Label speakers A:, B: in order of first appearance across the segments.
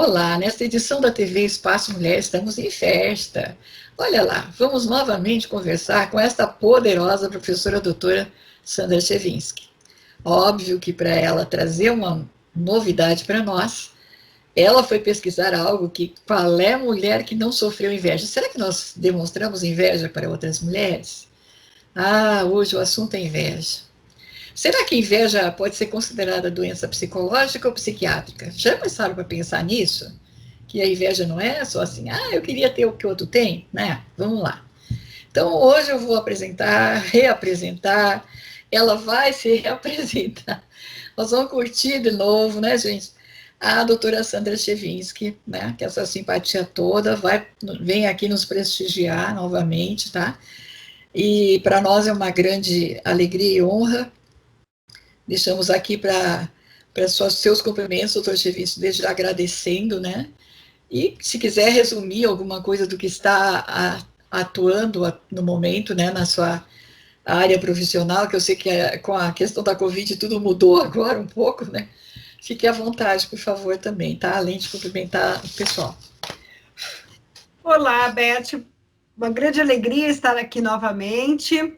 A: Olá, nesta edição da TV Espaço Mulher estamos em festa. Olha lá, vamos novamente conversar com esta poderosa professora doutora Sandra Chevinsky. Óbvio que para ela trazer uma novidade para nós, ela foi pesquisar algo que qual é a mulher que não sofreu inveja? Será que nós demonstramos inveja para outras mulheres? Ah, hoje o assunto é inveja. Será que inveja pode ser considerada doença psicológica ou psiquiátrica? Já começaram para pensar nisso? Que a inveja não é só assim, eu queria ter o que o outro tem, né? Vamos lá. Então, hoje eu vou apresentar, reapresentar, ela vai se reapresentar. Nós vamos curtir de novo, né, gente? A doutora Sandra Chevinsky, né, que essa simpatia toda vem aqui nos prestigiar novamente, tá? E para nós é uma grande alegria e honra. Deixamos aqui para seus cumprimentos, doutor Chevinsky, desde já agradecendo, né? E se quiser resumir alguma coisa do que está atuando no momento, né, na sua área profissional, que eu sei que com a questão da Covid tudo mudou agora um pouco, né? Fique à vontade, por favor, também, tá? Além de cumprimentar o pessoal.
B: Olá, Beth. Uma grande alegria estar aqui novamente.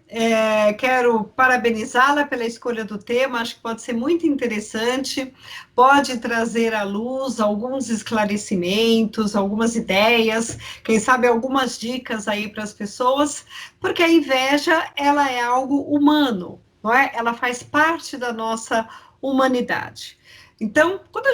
B: Quero parabenizá-la pela escolha do tema, acho que pode ser muito interessante, pode trazer à luz alguns esclarecimentos, algumas ideias, quem sabe algumas dicas aí para as pessoas, porque a inveja, ela é algo humano, não é? Ela faz parte da nossa humanidade. Então, quando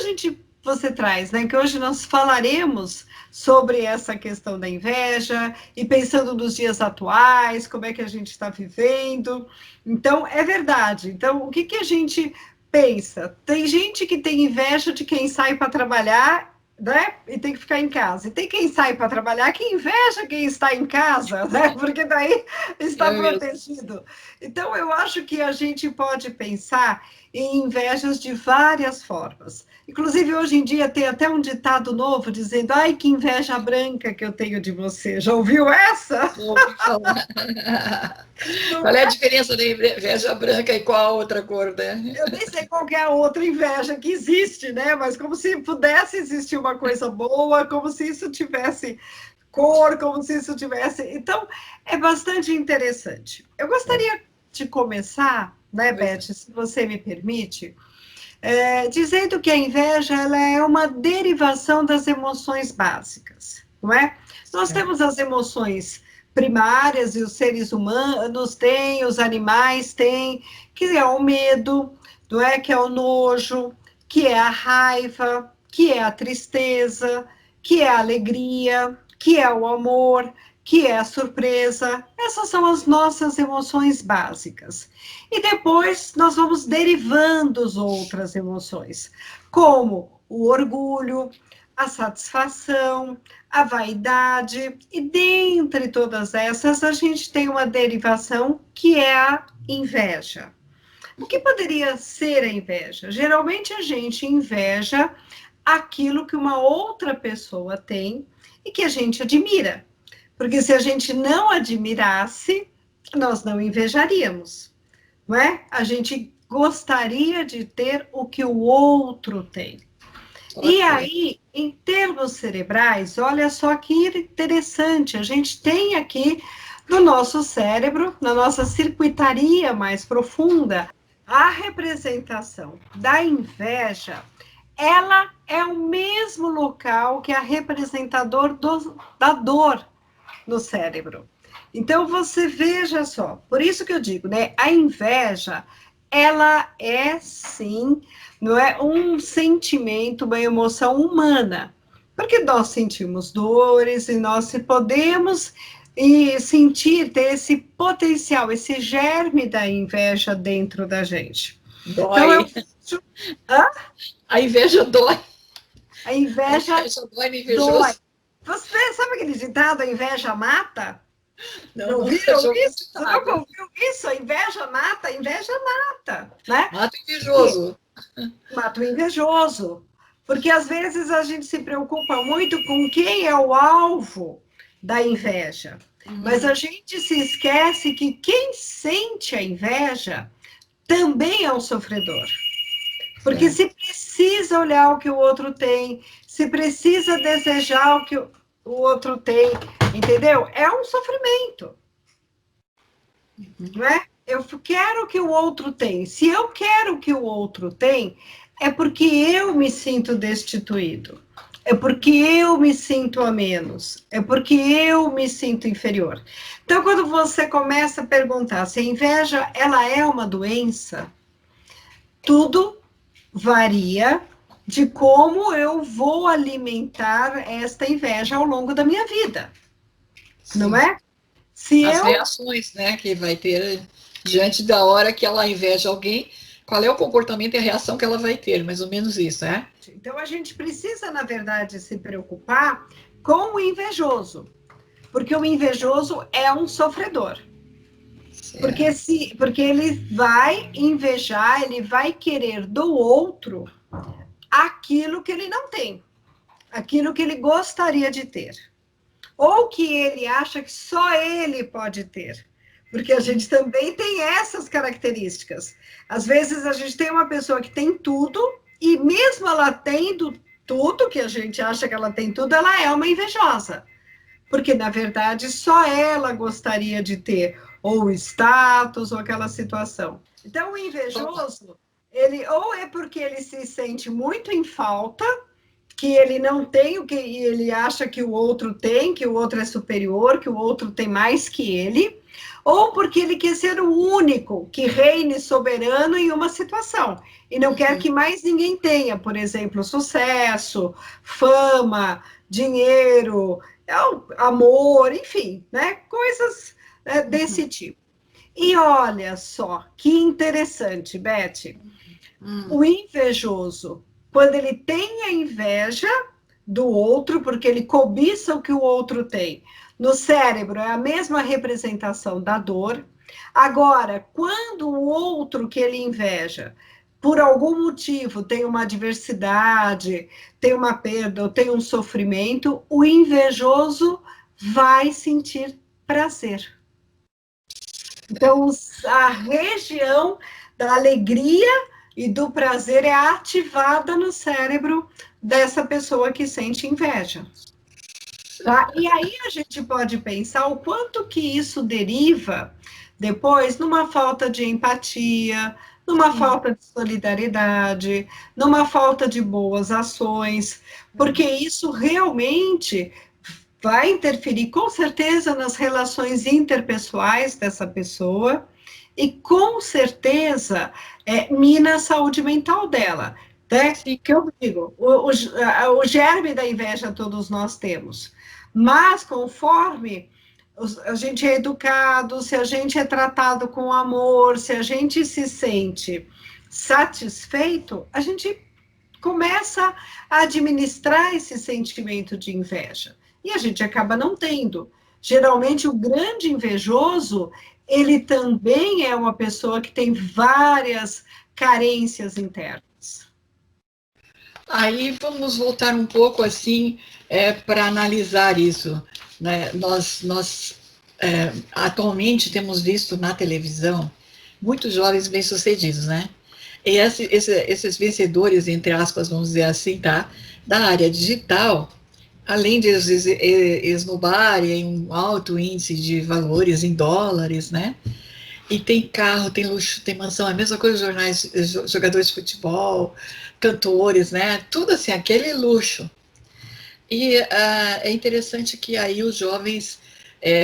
B: você traz, né, que hoje nós falaremos sobre essa questão da inveja e pensando nos dias atuais, como é que a gente está vivendo. Então, é verdade. Então, o que a gente pensa? Tem gente que tem inveja de quem sai para trabalhar, né? E tem que ficar em casa. E tem quem sai para trabalhar que inveja quem está em casa, né? Porque daí está protegido. Então, eu acho que a gente pode pensar em invejas de várias formas. Inclusive, hoje em dia, tem até um ditado novo dizendo: ai, que inveja branca que eu tenho de você. Já ouviu essa?
A: Ouvi falar. Qual é a diferença da inveja branca e qual a outra cor, né?
B: Eu nem sei qual é a outra inveja que existe, né? Mas como se pudesse existir uma coisa boa, como se isso tivesse cor, como se isso tivesse... Então, é bastante interessante. Eu gostaria de começar, né, Beth, se você me permite, dizendo que a inveja ela é uma derivação das emoções básicas, não é? Nós temos as emoções primárias e os seres humanos têm, os animais têm, que é o medo, não é? Que é o nojo, que é a raiva, que é a tristeza, que é a alegria, que é o amor, que é a surpresa. Essas são as nossas emoções básicas. E depois nós vamos derivando as outras emoções, como o orgulho, a satisfação, a vaidade, e dentre todas essas, a gente tem uma derivação que é a inveja. O que poderia ser a inveja? Geralmente a gente inveja aquilo que uma outra pessoa tem e que a gente admira. Porque se a gente não admirasse, nós não invejaríamos, não é? A gente gostaria de ter o que o outro tem. E aí, em termos cerebrais, olha só que interessante, a gente tem aqui no nosso cérebro, na nossa circuitaria mais profunda, a representação da inveja, ela é o mesmo local que a representador da dor no cérebro. Então, você veja só, por isso que eu digo, né, a inveja, ela é, sim, não é um sentimento, uma emoção humana, porque nós sentimos dores e nós podemos sentir, ter esse potencial, esse germe da inveja dentro da gente.
A: Dói.
B: Então,
A: A inveja dói.
B: A inveja
A: dói no invejoso.
B: Dói. Você sabe aquele ditado, a inveja mata?
A: Não
B: ouviram isso? Você nunca ouviu isso? A inveja mata, né?
A: Mata o invejoso.
B: Mata o invejoso. Porque às vezes a gente se preocupa muito com quem é o alvo da inveja. Mas a gente se esquece que quem sente a inveja também é um sofredor. Porque se precisa olhar o que o outro tem, se precisa desejar o que o outro tem, entendeu? É um sofrimento, não é? Eu quero o que o outro tem. Se eu quero o que o outro tem, é porque eu me sinto destituído. É porque eu me sinto a menos. É porque eu me sinto inferior. Então, quando você começa a perguntar se a inveja ela é uma doença, tudo varia de como eu vou alimentar esta inveja ao longo da minha vida. Sim. Não é?
A: Se as reações, né, que vai ter diante da hora que ela inveja alguém, qual é o comportamento e a reação que ela vai ter, mais ou menos isso, né?
B: Então a gente precisa, na verdade, se preocupar com o invejoso, porque o invejoso é um sofredor. Porque ele vai invejar, ele vai querer do outro aquilo que ele não tem, aquilo que ele gostaria de ter, ou que ele acha que só ele pode ter. Porque a gente também tem essas características. Às vezes a gente tem uma pessoa que tem tudo, e mesmo ela tendo tudo, que a gente acha que ela tem tudo, ela é uma invejosa. Porque, na verdade, só ela gostaria de ter ou o status ou aquela situação. Então, o invejoso, ele ou é porque ele se sente muito em falta, que ele não tem o que ele acha que o outro tem, que o outro é superior, que o outro tem mais que ele, ou porque ele quer ser o único que reine soberano em uma situação e não quer que mais ninguém tenha, por exemplo, sucesso, fama, dinheiro, amor, enfim, né? Coisas desse tipo. E olha só, que interessante, Beth. O invejoso, quando ele tem a inveja do outro, porque ele cobiça o que o outro tem, no cérebro é a mesma representação da dor. Agora, quando o outro que ele inveja, por algum motivo, tem uma adversidade, tem uma perda ou tem um sofrimento, o invejoso vai sentir prazer. Então, a região da alegria e do prazer é ativada no cérebro dessa pessoa que sente inveja. Tá? E aí a gente pode pensar o quanto que isso deriva depois numa falta de empatia, numa falta de solidariedade, numa falta de boas ações, porque isso realmente vai interferir com certeza nas relações interpessoais dessa pessoa e com certeza mina a saúde mental dela. Né? Que eu digo, o germe da inveja todos nós temos, mas conforme a gente é educado, se a gente é tratado com amor, se a gente se sente satisfeito, a gente começa a administrar esse sentimento de inveja. E a gente acaba não tendo. Geralmente, o grande invejoso, ele também é uma pessoa que tem várias carências internas.
A: Aí vamos voltar um pouco assim para analisar isso. Né? Nós atualmente temos visto na televisão muitos jovens bem-sucedidos, né? E esses vencedores, entre aspas, vamos dizer assim, tá? Da área digital, além de esnobarem um alto índice de valores em dólares, né? E tem carro, tem luxo, tem mansão, é a mesma coisa jornais, jogadores de futebol, cantores, né? Tudo assim, aquele luxo. E é interessante que aí os jovens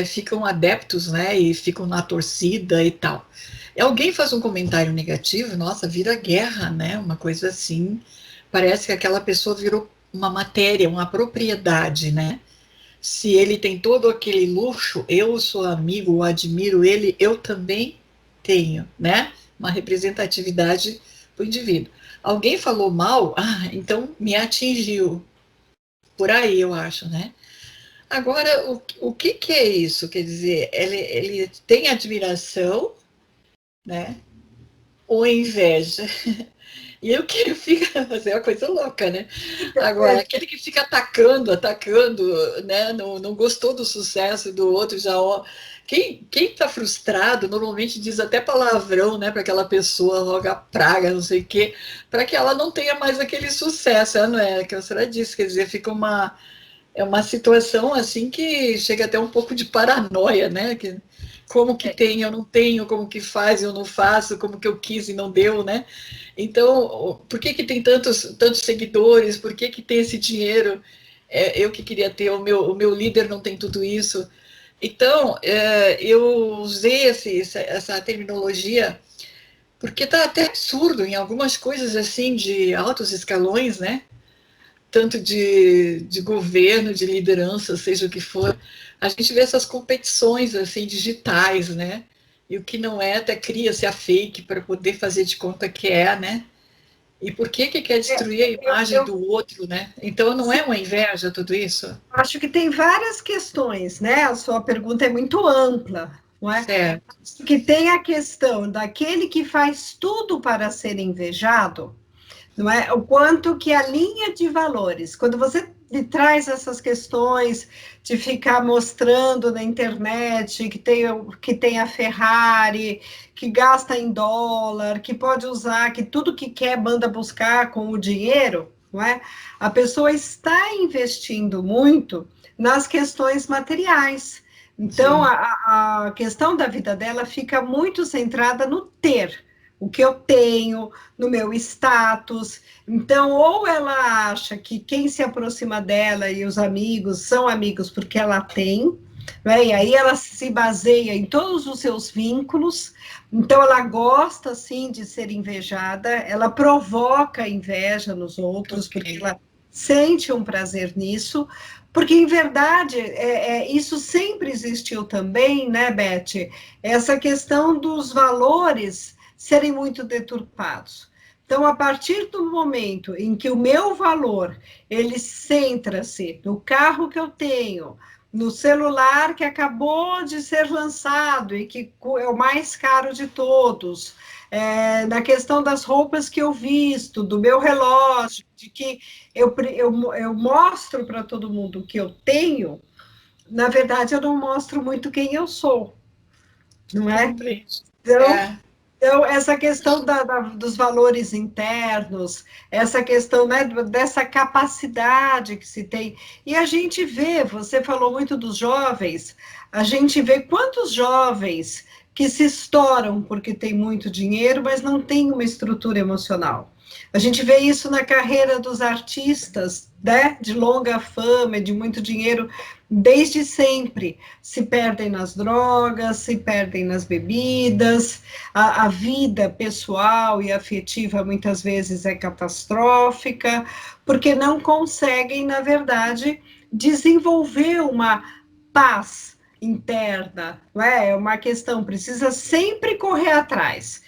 A: ficam adeptos, né? E ficam na torcida e tal. E alguém faz um comentário negativo, nossa, vira guerra, né? Uma coisa assim. Parece que aquela pessoa virou uma matéria, uma propriedade, né? Se ele tem todo aquele luxo, eu sou amigo, admiro ele, eu também tenho, né? Uma representatividade do indivíduo. Alguém falou mal, então me atingiu. Por aí, eu acho, né? Agora, o que é isso? Quer dizer, ele tem admiração, né? Ou inveja? E o que fica, é uma coisa louca, né? Agora, aquele que fica atacando, né? Não gostou do sucesso do outro, já, ó. Quem tá frustrado normalmente diz até palavrão, né, para aquela pessoa, roga praga, não sei o quê, para que ela não tenha mais aquele sucesso, não é? Que a senhora disse, quer dizer, fica é uma situação assim que chega até um pouco de paranoia, né? Que, como que tem, eu não tenho, como que faz, eu não faço, como que eu quis e não deu, né? Então, por que tem tantos seguidores? Por que tem esse dinheiro? Eu que queria ter, o meu líder não tem tudo isso. Então, eu usei essa terminologia porque está até absurdo em algumas coisas assim de altos escalões, né? Tanto de governo, de liderança, seja o que for, a gente vê essas competições assim digitais, né? E o que não é, até cria-se a fake para poder fazer de conta que é, né? E por que quer destruir a imagem do outro, né? Então não é uma inveja tudo isso?
B: Acho que tem várias questões, né? A sua pergunta é muito ampla, não é?
A: Certo.
B: Acho que tem a questão daquele que faz tudo para ser invejado, não é? O quanto que a linha de valores, quando você me traz essas questões de ficar mostrando na internet que tem a Ferrari, que gasta em dólar, que pode usar, que tudo que quer manda buscar com o dinheiro, não é? A pessoa está investindo muito nas questões materiais. Então, a questão da vida dela fica muito centrada no ter, o que eu tenho, no meu status. Então, ou ela acha que quem se aproxima dela e os amigos são amigos porque ela tem, né? E aí ela se baseia em todos os seus vínculos, então ela gosta, sim, de ser invejada, ela provoca inveja nos outros, porque ela sente um prazer nisso, porque, em verdade, isso sempre existiu também, né, Beth? Essa questão dos valores serem muito deturpados. Então, a partir do momento em que o meu valor, ele centra-se no carro que eu tenho, no celular que acabou de ser lançado e que é o mais caro de todos, na questão das roupas que eu visto, do meu relógio, de que eu mostro para todo mundo o que eu tenho, na verdade, eu não mostro muito quem eu sou, não é? Então,
A: É.
B: então, essa questão dos valores internos, essa questão, né, dessa capacidade que se tem. E a gente vê, você falou muito dos jovens, a gente vê quantos jovens que se estouram porque tem muito dinheiro, mas não tem uma estrutura emocional. A gente vê isso na carreira dos artistas, né, de longa fama, de muito dinheiro, desde sempre. Se perdem nas drogas, se perdem nas bebidas, a vida pessoal e afetiva muitas vezes é catastrófica, porque não conseguem, na verdade, desenvolver uma paz interna, não é? É uma questão, precisa sempre correr atrás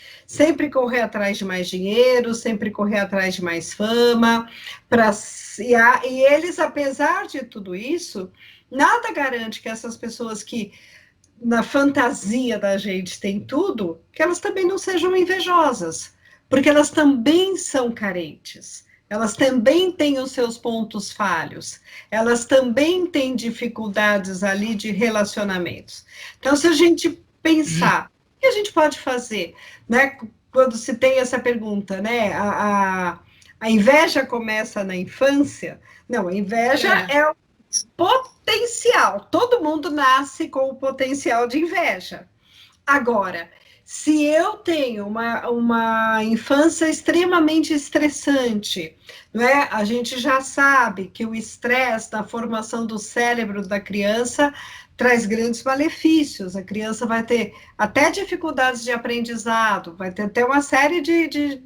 B: de mais dinheiro, sempre correr atrás de mais fama, e eles, apesar de tudo isso, nada garante que essas pessoas que na fantasia da gente tem tudo, que elas também não sejam invejosas, porque elas também são carentes, elas também têm os seus pontos falhos, elas também têm dificuldades ali de relacionamentos. Então, se a gente pensar, o que a gente pode fazer, né? Quando se tem essa pergunta, né? A inveja começa na infância? Não, a inveja é potencial. Todo mundo nasce com o potencial de inveja. Agora, se eu tenho uma infância extremamente estressante, não é? A gente já sabe que o estresse na formação do cérebro da criança traz grandes malefícios. A criança vai ter até dificuldades de aprendizado, vai ter até uma série de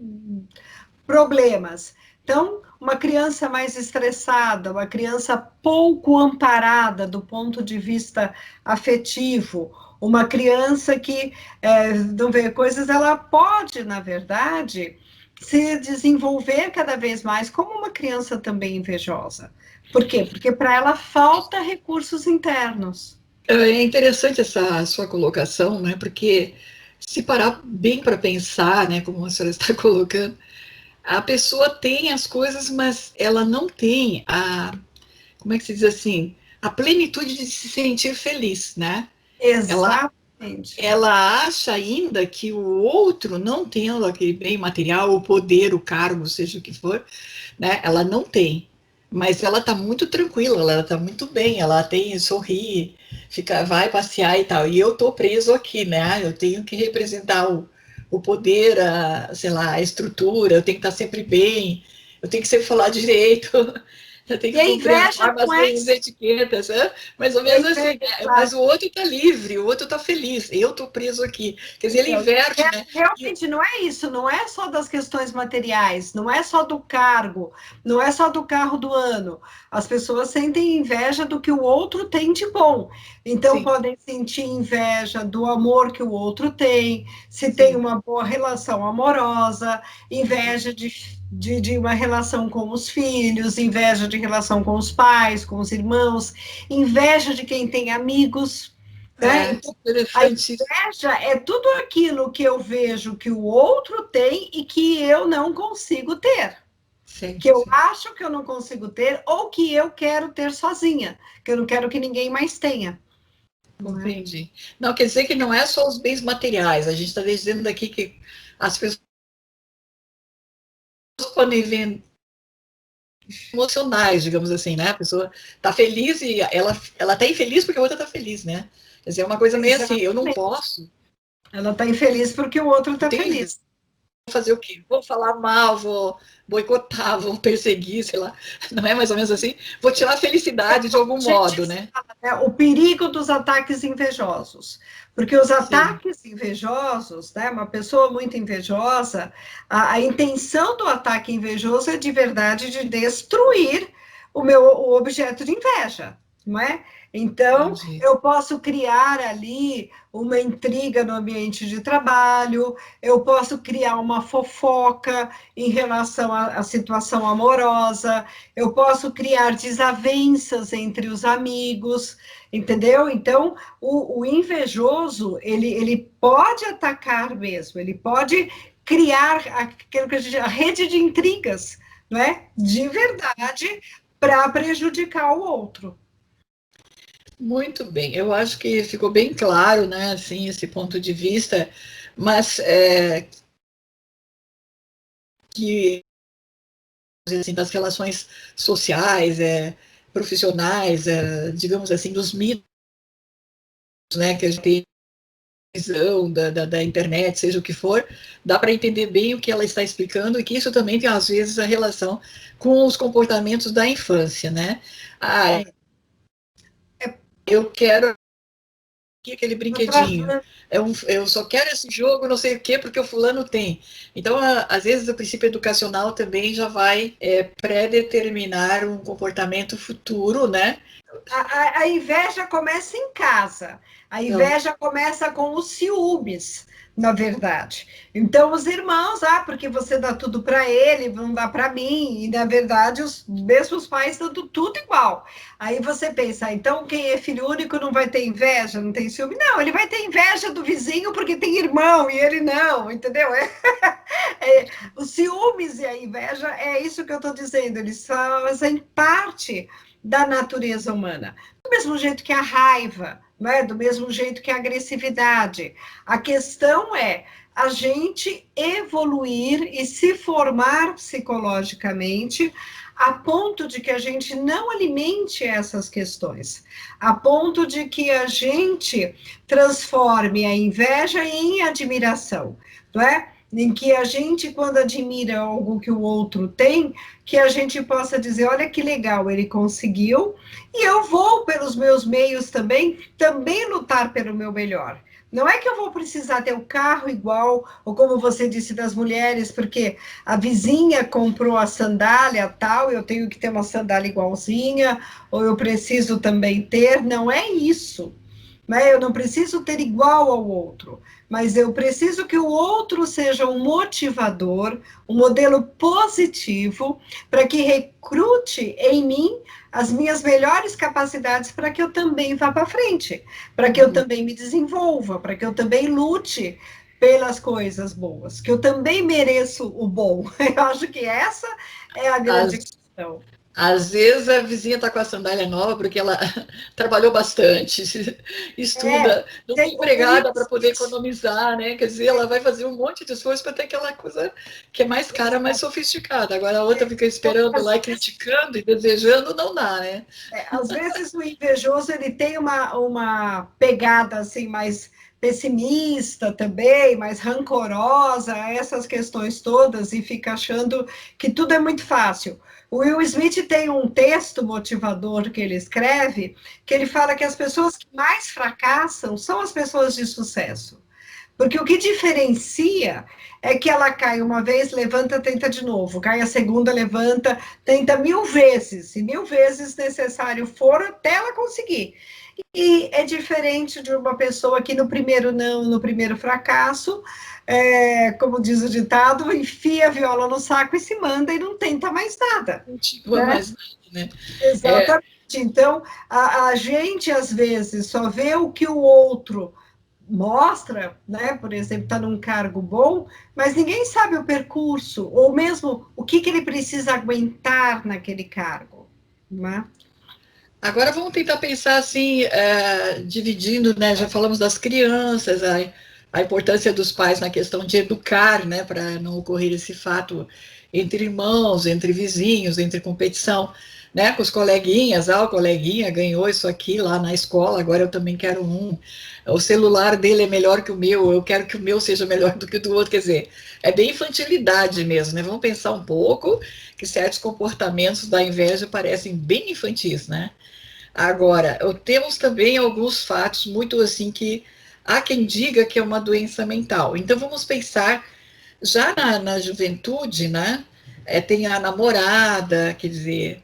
B: problemas. Então, uma criança mais estressada, uma criança pouco amparada do ponto de vista afetivo, uma criança que não vê coisas, ela pode, na verdade, se desenvolver cada vez mais como uma criança também invejosa. Por quê? Porque para ela falta recursos internos.
A: É interessante essa sua colocação, né? Porque se parar bem para pensar, né, como a senhora está colocando, a pessoa tem as coisas, mas ela não tem como é que se diz assim, a plenitude de se sentir feliz, né? Ela,
B: Exatamente.
A: ela acha ainda que o outro, não tendo aquele bem material, o poder, o cargo, seja o que for, né? Ela não tem. Mas ela está muito tranquila, ela está muito bem, ela tem, sorri, fica, vai passear e tal. E eu estou preso aqui, né? Eu tenho que representar o poder, sei lá, a estrutura, eu tenho que estar sempre bem, eu tenho que sempre falar direito, eu tenho
B: E
A: que
B: a
A: cumprir as
B: inveja
A: normas,
B: não é
A: as etiquetas, mais ou
B: e a
A: menos assim,
B: inveja,
A: né?
B: claro.
A: Mas o outro está livre, o outro está feliz, eu estou preso aqui. Quer dizer, ele
B: Então,
A: inverte, né?
B: realmente não é isso, não é só das questões materiais, não é só do cargo, não é só do carro do ano. As pessoas sentem inveja do que o outro tem de bom. Então,
A: Sim,
B: podem sentir inveja do amor que o outro tem, se tem
A: sim.
B: uma boa relação amorosa, inveja de uma relação com os filhos, inveja de relação com os pais, com os irmãos, inveja de quem tem amigos, né?
A: É,
B: Então, a
A: interessante.
B: inveja é tudo aquilo que eu vejo que o outro tem e que eu não consigo ter.
A: Sim,
B: Que eu
A: sim.
B: acho que eu não consigo ter ou que eu quero ter sozinha. Que eu não quero que ninguém mais tenha. Não é?
A: Compreendi. Não, quer dizer que não é só os bens materiais. A gente está dizendo aqui que as pessoas podem ver emocionais, digamos assim, né? A pessoa está feliz e ela está infeliz porque a outra está feliz, né? Quer dizer, é uma coisa meio assim, eu não
B: Exatamente.
A: posso,
B: Ela está infeliz porque o outro
A: eu
B: está
A: tenho
B: feliz.
A: vou fazer o quê? Vou falar mal, vou boicotar, vou perseguir, sei lá. Não é mais ou menos assim? Vou tirar a felicidade de algum
B: A gente
A: modo, né?
B: fala, né, o perigo dos ataques invejosos. Porque os
A: Sim,
B: ataques invejosos, né, uma pessoa muito invejosa, a intenção do ataque invejoso é de verdade de destruir o objeto de inveja, não é? Então,
A: entendi.
B: eu posso criar ali uma intriga no ambiente de trabalho, eu posso criar uma fofoca em relação à situação amorosa, eu posso criar desavenças entre os amigos, entendeu? Então, o invejoso, ele pode atacar mesmo, ele pode criar aquilo que a rede de intrigas, não é? De verdade, para prejudicar o outro.
A: Muito bem, eu acho que ficou bem claro, né, assim, esse ponto de vista, mas que assim, das relações sociais, profissionais, digamos assim, dos mitos, né, que a gente tem visão da internet, seja o que for, dá para entender bem o que ela está explicando e que isso também tem, às vezes, a relação com os comportamentos da infância, né? Ah,
B: É, é
A: eu quero aquele brinquedinho.
B: atrasando.
A: Eu só quero esse jogo, não sei o quê, porque o fulano tem. Então, às vezes, o princípio educacional também já vai pré-determinar um comportamento futuro, né?
B: A inveja começa em casa, a
A: Então,
B: inveja começa com os ciúmes, na verdade. Então, os irmãos, porque você dá tudo para ele, não dá para mim, e na verdade, os mesmos pais dando tudo igual. Aí você pensa, então quem é filho único não vai ter inveja, não tem ciúme? Não, ele vai ter inveja do vizinho porque tem irmão e ele não, entendeu? Os ciúmes e a inveja é isso que eu estou dizendo, eles fazem parte da natureza humana. Do mesmo jeito que a raiva, né? Do mesmo jeito que a agressividade. A questão é a gente evoluir e se formar psicologicamente a ponto de que a gente não alimente essas questões, a ponto de que a gente transforme a inveja em admiração, não é? Em que a gente, quando admira algo que o outro tem, que a gente possa dizer, olha que legal, ele conseguiu, e eu vou, pelos meus meios também lutar pelo meu melhor. Não é que eu vou precisar ter um carro igual, ou como você disse das mulheres, porque a vizinha comprou a sandália tal, eu tenho que ter uma sandália igualzinha, ou eu preciso também ter. Não é isso. Né? Eu não preciso ter igual ao outro, mas eu preciso que o outro seja um motivador, um modelo positivo, para que recrute em mim as minhas melhores capacidades para que eu também vá para frente, para que eu também me desenvolva, para que eu também lute pelas coisas boas, que eu também mereço o bom. Eu acho que essa é a grande questão.
A: Às vezes a vizinha está com a sandália nova porque ela trabalhou bastante, estuda, não tem empregada para poder economizar, né? Quer dizer, ela vai fazer um monte de esforço para ter aquela coisa que é mais cara, mais sofisticada. Agora a outra fica esperando lá e criticando e desejando, não dá, né?
B: Às vezes o invejoso ele tem uma pegada assim mais pessimista também, mais rancorosa a essas questões todas e fica achando que tudo é muito fácil. O Will Smith tem um texto motivador que ele escreve, que ele fala que as pessoas que mais fracassam são as pessoas de sucesso. Porque o que diferencia é que ela cai uma vez, levanta, tenta de novo. Cai a segunda, levanta, tenta 1000 vezes. E 1000 vezes necessário for até ela conseguir. E é diferente de uma pessoa que no primeiro não, no primeiro fracasso, como diz o ditado, enfia a viola no saco e se manda e não tenta mais nada.
A: Não tinha mais nada, né?
B: Exatamente. Então, a gente, às vezes, só vê o que o outro mostra, né? Por exemplo, está num cargo bom, mas ninguém sabe o percurso, ou mesmo o que ele precisa aguentar naquele cargo, né?
A: Agora vamos tentar pensar assim, dividindo, né? Já falamos das crianças, a importância dos pais na questão de educar, né? Para não ocorrer esse fato entre irmãos, entre vizinhos, entre competição, né? Com os coleguinhas, o coleguinha ganhou isso aqui lá na escola, agora eu também quero um. O celular dele é melhor que o meu, eu quero que o meu seja melhor do que o do outro, quer dizer, é bem infantilidade mesmo, né? Vamos pensar um pouco que certos comportamentos da inveja parecem bem infantis, né? Agora, temos também alguns fatos muito assim que há quem diga que é uma doença mental. Então vamos pensar já na juventude, né? Tem a namorada, quer dizer,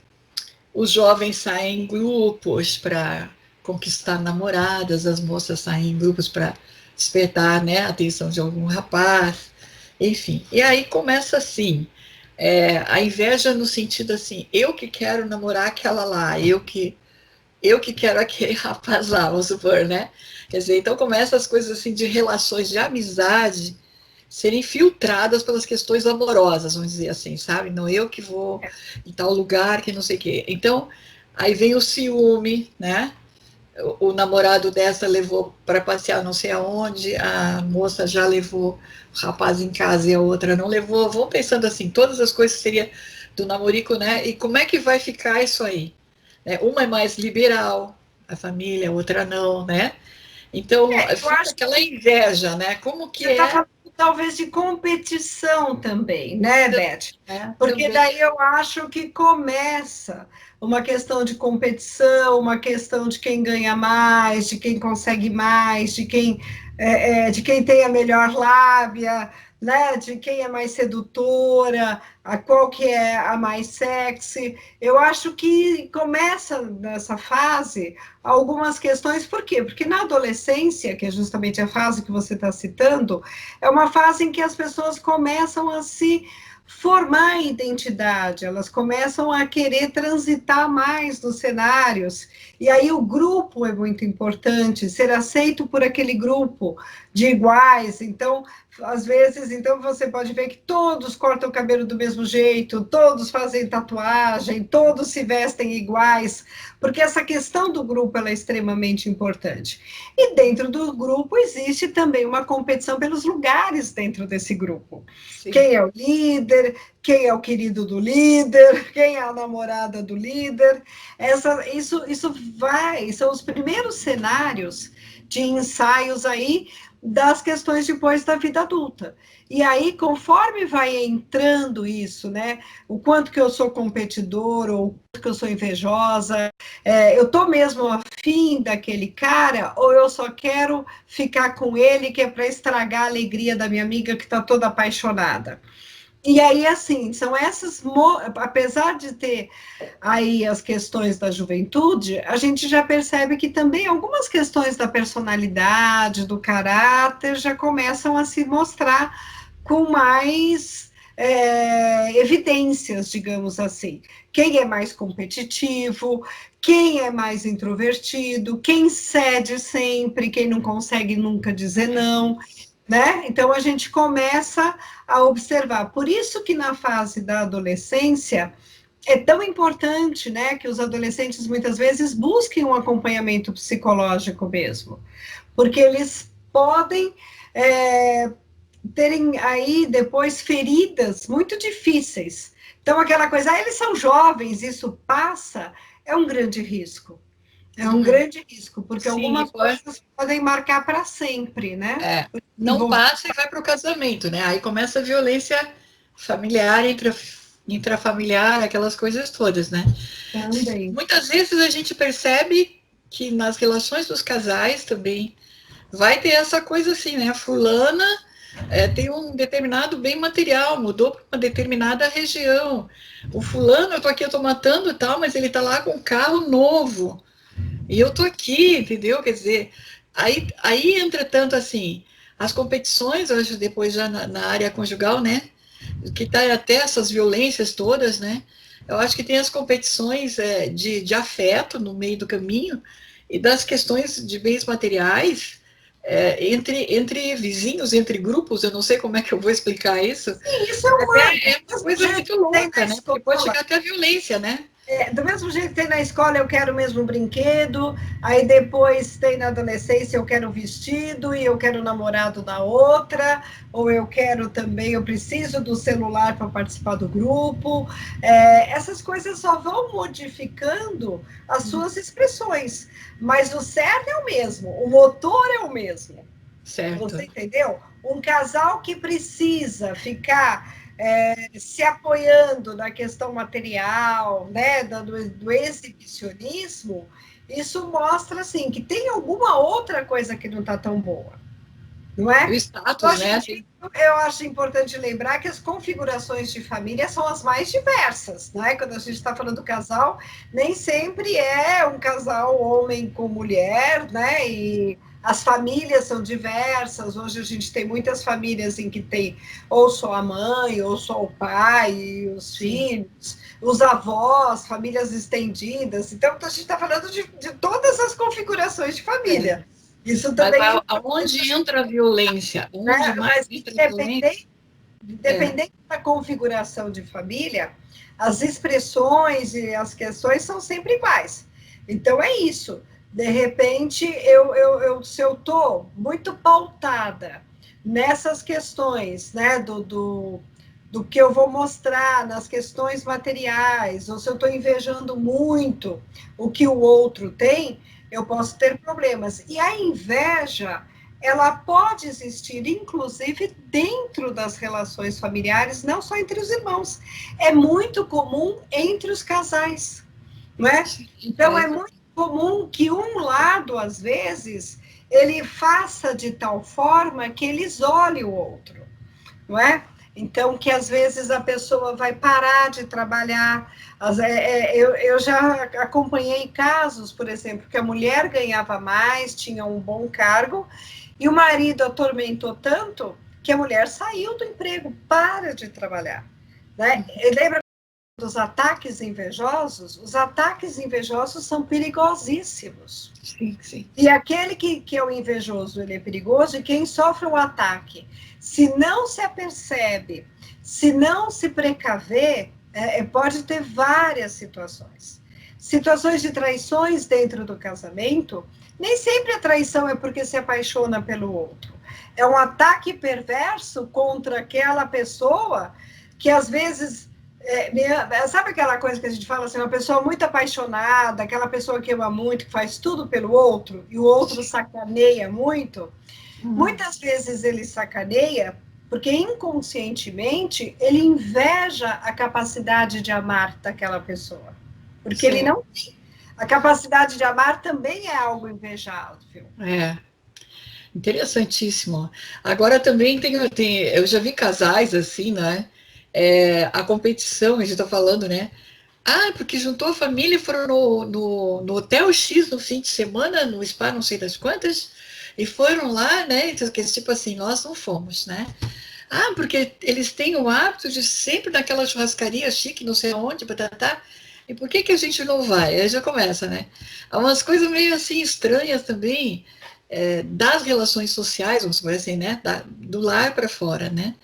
A: os jovens saem em grupos para conquistar namoradas, as moças saem em grupos para despertar, né, a atenção de algum rapaz, enfim. E aí começa assim, a inveja no sentido assim, eu que quero namorar aquela lá, eu que quero aquele rapaz lá, vamos supor, né? Quer dizer, então começa as coisas assim de relações de amizade serem filtradas pelas questões amorosas, vamos dizer assim, sabe? Não eu que vou em tal lugar que não sei o quê. Então, aí vem o ciúme, né? O namorado dessa levou para passear não sei aonde, a moça já levou o rapaz em casa e a outra não levou. Vão pensando assim, todas as coisas que seria do namorico, né? E como é que vai ficar isso aí? Uma é mais liberal, a família, a outra não, né? Então,
B: Eu
A: fica
B: acho
A: aquela inveja, né? Como que
B: você está
A: é,
B: falando talvez de competição também, né, Beth? Porque
A: também.
B: daí eu acho que começa uma questão de competição, uma questão de quem ganha mais, de quem consegue mais, de quem tem a melhor lábia, né? De quem é mais sedutora, a qual que é a mais sexy. Eu acho que começa nessa fase algumas questões, por quê? Porque na adolescência, que é justamente a fase que você está citando, é uma fase em que as pessoas começam a se formar a identidade, elas começam a querer transitar mais nos cenários, e aí o grupo é muito importante, ser aceito por aquele grupo de iguais, então às vezes, então você pode ver que todos cortam o cabelo do mesmo jeito, todos fazem tatuagem, todos se vestem iguais, porque essa questão do grupo ela é extremamente importante. E dentro do grupo existe também uma competição pelos lugares dentro desse grupo.
A: Sim.
B: Quem é o líder, quem é o querido do líder, quem é a namorada do líder. Isso são os primeiros cenários de ensaios aí das questões depois da vida adulta. E aí, conforme vai entrando isso, né? O quanto que eu sou competidor, ou o quanto que eu sou invejosa, eu estou mesmo afim daquele cara, ou eu só quero ficar com ele, que é para estragar a alegria da minha amiga que está toda apaixonada. E aí, assim, são essas, apesar de ter aí as questões da juventude, a gente já percebe que também algumas questões da personalidade, do caráter, já começam a se mostrar com mais evidências, digamos assim. Quem é mais competitivo, quem é mais introvertido, quem cede sempre, quem não consegue nunca dizer não. né? Então a gente começa a observar. Por isso que na fase da adolescência é tão importante, né, que os adolescentes muitas vezes busquem um acompanhamento psicológico mesmo, porque eles podem terem aí depois feridas muito difíceis. Então aquela coisa, eles são jovens, isso passa, é um grande risco. É um grande risco, porque
A: Sim,
B: algumas coisas podem marcar para sempre, né?
A: Não passa e vai para o casamento, né? Aí começa a violência familiar, intrafamiliar, aquelas coisas todas, né?
B: Também.
A: Muitas vezes a gente percebe que nas relações dos casais também vai ter essa coisa assim, né? A fulana tem um determinado bem material, mudou para uma determinada região. O fulano, eu tô matando e tal, mas ele tá lá com um carro novo. E eu tô aqui, entendeu? Quer dizer, aí entretanto, assim, as competições, hoje depois já na área conjugal, né? Que tá até essas violências todas, né? Eu acho que tem as competições de afeto no meio do caminho e das questões de bens materiais entre vizinhos, entre grupos, eu não sei como é que eu vou explicar isso.
B: Sim, isso é humano.
A: É uma coisa muito louca, né? Porque pode chegar até a violência, né?
B: Do mesmo jeito que tem na escola, eu quero o mesmo brinquedo, aí depois tem na adolescência, eu quero o vestido e eu quero o namorado da outra, ou eu quero também, eu preciso do celular para participar do grupo. Essas coisas só vão modificando as suas expressões, mas o cerne é o mesmo, o motor é o mesmo.
A: Certo.
B: Você entendeu? Um casal que precisa ficar se apoiando na questão material, né, do exibicionismo, isso mostra assim que tem alguma outra coisa que não está tão boa, não
A: O
B: é?
A: status, né?
B: Eu acho importante lembrar que as configurações de família são as mais diversas, não é? Quando a gente está falando do casal, nem sempre é um casal homem com mulher, né? E as famílias são diversas. Hoje a gente tem muitas famílias em que tem ou só a mãe, ou só o pai, e os filhos, os avós, famílias estendidas. Então, a gente está falando de todas as configurações de família. Isso também.
A: Mas aonde entra a violência? Onde mais entra a violência?
B: Dependendo da configuração de família, as expressões e as questões são sempre iguais. Então, é isso. De repente, se eu estou muito pautada nessas questões, né, do que eu vou mostrar nas questões materiais, ou se eu estou invejando muito o que o outro tem, eu posso ter problemas. E a inveja, ela pode existir, inclusive, dentro das relações familiares, não só entre os irmãos. É muito comum entre os casais, não é? Então, é muito comum que um lado, às vezes, ele faça de tal forma que ele isole o outro, não é? Então, que às vezes a pessoa vai parar de trabalhar. Eu já acompanhei casos, por exemplo, que a mulher ganhava mais, tinha um bom cargo, e o marido atormentou tanto que a mulher saiu do emprego, para de trabalhar. Né? Lembra dos ataques invejosos? Os ataques invejosos são perigosíssimos.
A: Sim, sim.
B: E aquele que é o invejoso, ele é perigoso, e quem sofre um ataque, se não se apercebe, se não se precaver, pode ter várias situações. Situações de traições dentro do casamento, nem sempre a traição é porque se apaixona pelo outro. É um ataque perverso contra aquela pessoa que, às vezes, sabe aquela coisa que a gente fala assim, uma pessoa muito apaixonada, aquela pessoa que ama muito, que faz tudo pelo outro, e o outro sacaneia muito? Muitas vezes ele sacaneia porque inconscientemente ele inveja a capacidade de amar daquela pessoa. Porque ele não tem. A capacidade de amar também é algo invejável.
A: Interessantíssimo. Agora também eu já vi casais assim, né? A competição, a gente está falando, né? Ah, porque juntou a família e foram no Hotel X no fim de semana, no spa, não sei das quantas, e foram lá, né? Então, tipo assim, nós não fomos, né? Ah, porque eles têm o hábito de sempre naquela churrascaria chique, não sei aonde, batatá. E por que a gente não vai? Aí já começa, né? Há umas coisas meio assim estranhas também, das relações sociais, vamos dizer assim, né? Do lar para fora, né?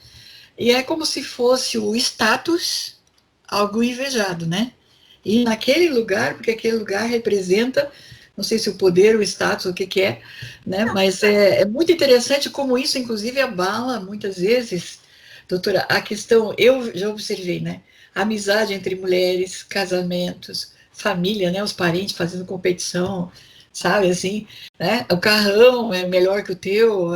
A: E é como se fosse o status algo invejado, né? E naquele lugar, porque aquele lugar representa, não sei se o poder, o status, o que que é, né? Mas é muito interessante como isso, inclusive, abala muitas vezes, doutora, a questão, eu já observei, né? A amizade entre mulheres, casamentos, família, né? Os parentes fazendo competição, sabe, assim, né? O carrão é melhor que o teu,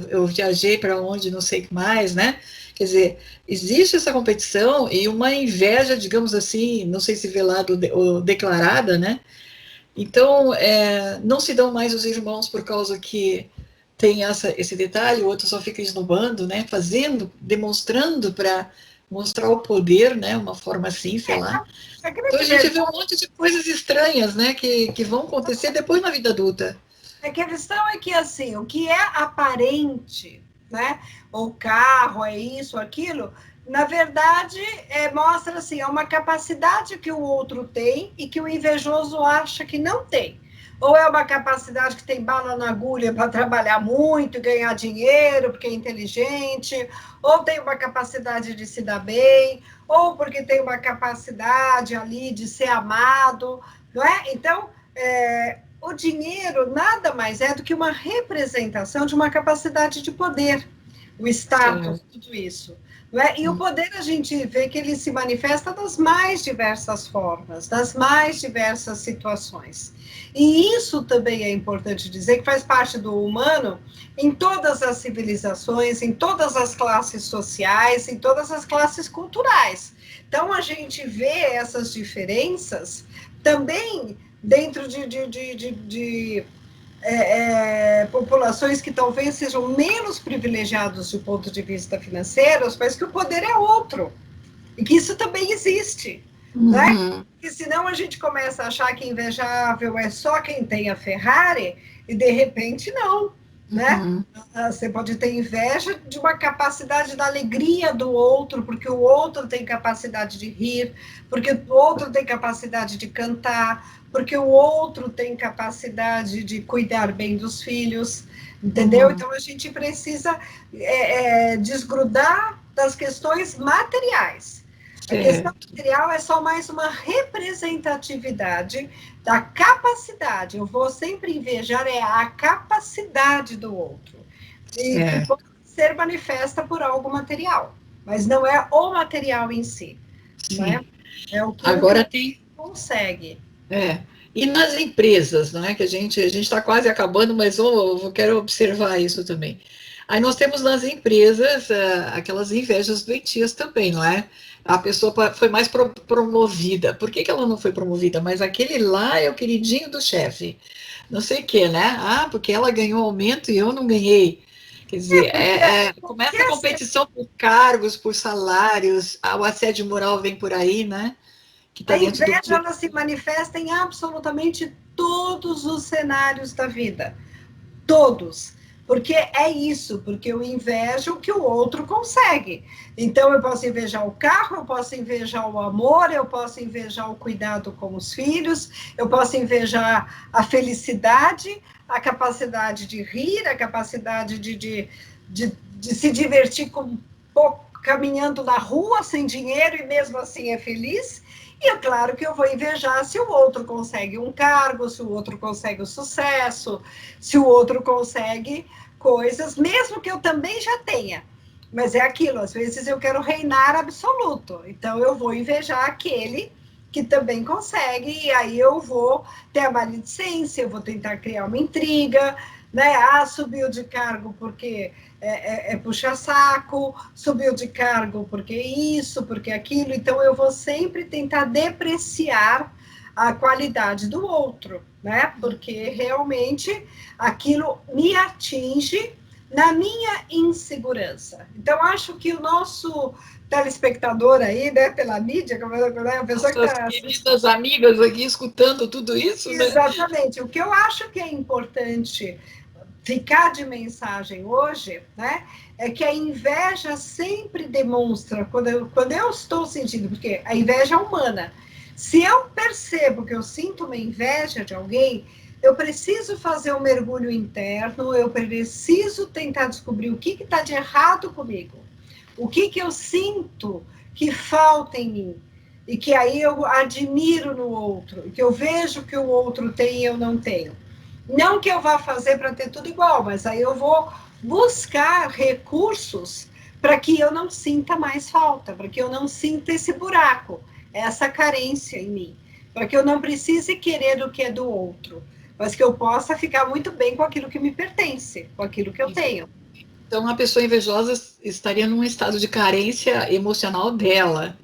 A: eu viajei para onde, não sei o que mais, né? Quer dizer, existe essa competição e uma inveja, digamos assim, não sei se velada ou declarada, né? Então, não se dão mais os irmãos por causa que tem esse detalhe, o outro só fica esnobando, né? Fazendo, demonstrando para mostrar o poder, né? Uma forma assim, sei lá.
B: A
A: Então a
B: grande
A: gente vê
B: verdade
A: um monte de coisas estranhas, né? Que vão acontecer depois na vida adulta.
B: é que a questão é que, assim, o que é aparente, né? O carro, é isso, aquilo, na verdade, mostra, assim, é uma capacidade que o outro tem e que o invejoso acha que não tem. Ou é uma capacidade que tem bala na agulha para trabalhar muito e ganhar dinheiro, porque é inteligente, ou tem uma capacidade de se dar bem, ou porque tem uma capacidade ali de ser amado, não é? Então, o dinheiro nada mais é do que uma representação de uma capacidade de poder, o status, tudo isso. Não é? E o poder a gente vê que ele se manifesta das mais diversas formas, das mais diversas situações. E isso também é importante dizer que faz parte do humano em todas as civilizações, em todas as classes sociais, em todas as classes culturais. Então a gente vê essas diferenças também dentro de populações que talvez sejam menos privilegiadas do ponto de vista financeiro, mas que o poder é outro. E que isso também existe. Né? Porque senão a gente começa a achar que invejável é só quem tem a Ferrari, e de repente não. Né? Você pode ter inveja de uma capacidade da alegria do outro, porque o outro tem capacidade de rir, porque o outro tem capacidade de cantar, porque o outro tem capacidade de cuidar bem dos filhos, entendeu? Então a gente precisa desgrudar das questões materiais. A questão material é só mais uma representatividade da capacidade. Eu vou sempre invejar a capacidade do outro. E que pode ser manifesta por algo material, mas não é o material em si. Não é? É o que
A: agora
B: tem consegue.
A: E nas empresas, não é? Que a gente está quase acabando, mas eu quero observar isso também. Aí nós temos nas empresas aquelas invejas doentias também, não é? A pessoa foi mais promovida. Por que ela não foi promovida? Mas aquele lá é o queridinho do chefe. Não sei o quê, né? Ah, porque ela ganhou aumento e eu não ganhei. Quer dizer, começa a competição por cargos, por salários, o assédio moral vem por aí, né? Que está
B: A
A: dentro do.
B: inveja ela se manifesta em absolutamente todos os cenários da vida. Todos. Porque é isso, porque eu invejo o que o outro consegue. Então, eu posso invejar o carro, eu posso invejar o amor, eu posso invejar o cuidado com os filhos, eu posso invejar a felicidade, a capacidade de rir, a capacidade de se divertir caminhando na rua sem dinheiro e mesmo assim é feliz. E é claro que eu vou invejar se o outro consegue um cargo, se o outro consegue o sucesso, se o outro consegue coisas, mesmo que eu também já tenha. Mas é aquilo, às vezes eu quero reinar absoluto. Então eu vou invejar aquele que também consegue, e aí eu vou ter a maledicência, eu vou tentar criar uma intriga, né? Ah, subiu de cargo porque puxa-saco, subiu de cargo porque isso, porque aquilo, então eu vou sempre tentar depreciar a qualidade do outro, né? Porque realmente aquilo me atinge na minha insegurança. Então, acho que o nosso telespectador aí, né, pela mídia, a pessoa que
A: está... queridas amigas aqui escutando tudo isso, né?
B: Exatamente. O que eu acho que é importante ficar de mensagem hoje, né, é que a inveja sempre demonstra, quando eu estou sentindo, porque a inveja é humana, se eu percebo que eu sinto uma inveja de alguém, Eu preciso fazer um mergulho interno, eu preciso tentar descobrir o que está de errado comigo, o que eu sinto que falta em mim, e que aí eu admiro no outro, que eu vejo que o outro tem e eu não tenho. Não que eu vá fazer para ter tudo igual, mas aí eu vou buscar recursos para que eu não sinta mais falta, para que eu não sinta esse buraco, essa carência em mim, para que eu não precise querer o que é do outro, mas que eu possa ficar muito bem com aquilo que me pertence, com aquilo que eu tenho.
A: Então, a pessoa invejosa estaria num estado de carência emocional dela.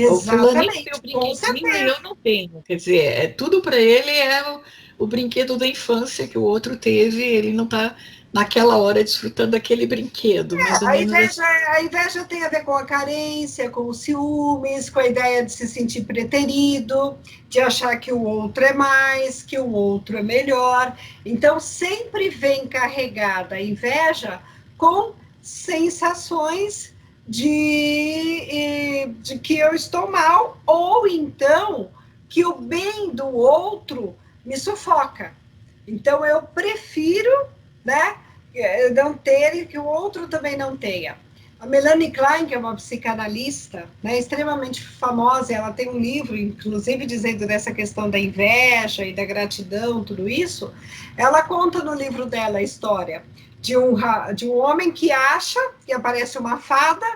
A: O fulaninho tem o
B: Exatamente, com
A: brinquedinho e
B: certeza.
A: eu não tenho. Quer dizer, tudo para ele é o brinquedo da infância que o outro teve, ele não está naquela hora desfrutando daquele brinquedo, mais ou
B: A
A: menos
B: inveja,
A: assim.
B: a inveja tem a ver com a carência, com os ciúmes, com a ideia de se sentir preterido, de achar que o outro é mais, que o outro é melhor. Então, sempre vem carregada a inveja com sensações de que eu estou mal, ou então que o bem do outro me sufoca. Então, eu prefiro, né? Não ter e que o outro também não tenha. A Melanie Klein, que é uma psicanalista, né, extremamente famosa, ela tem um livro, inclusive, dizendo dessa questão da inveja e da gratidão, tudo isso. Ela conta no livro dela a história de um homem que acha que aparece uma fada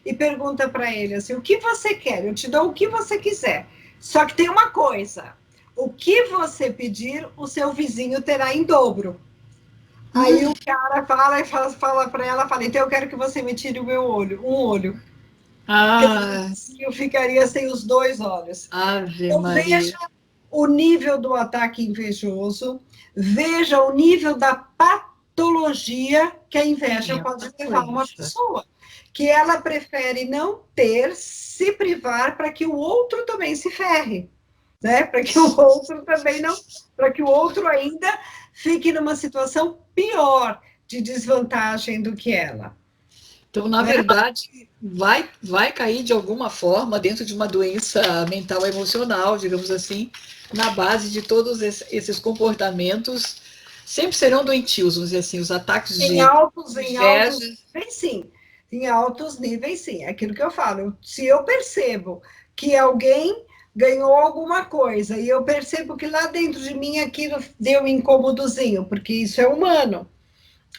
B: e pergunta para ele assim: o que você quer? Eu te dou o que você quiser. Só que tem uma coisa: o que você pedir, o seu vizinho terá em dobro. Aí o cara fala e fala para ela, fala, então eu quero que você me tire o meu olho, um olho. Porque
A: Ah,
B: eu ficaria sem os dois olhos.
A: Ave
B: Então
A: Maria.
B: veja o nível do ataque invejoso, veja o nível da patologia que a inveja
A: Sim, é
B: pode
A: uma
B: levar uma
A: doença.
B: pessoa. Que ela prefere não ter, se privar para que o outro também se ferre, né? Para que o outro também não, para que o outro ainda fique numa situação pior de desvantagem do que ela,
A: Então, na
B: né?
A: verdade, vai cair de alguma forma dentro de uma doença mental emocional, digamos assim, na base de todos esses comportamentos, sempre serão doentios, vamos dizer assim, os ataques
B: Em
A: de
B: altos, em altos
A: inveja.
B: níveis, sim. Em altos níveis, sim. É aquilo que eu falo. Se eu percebo que alguém ganhou alguma coisa e eu percebo que lá dentro de mim aquilo deu um incômodozinho, porque isso é humano,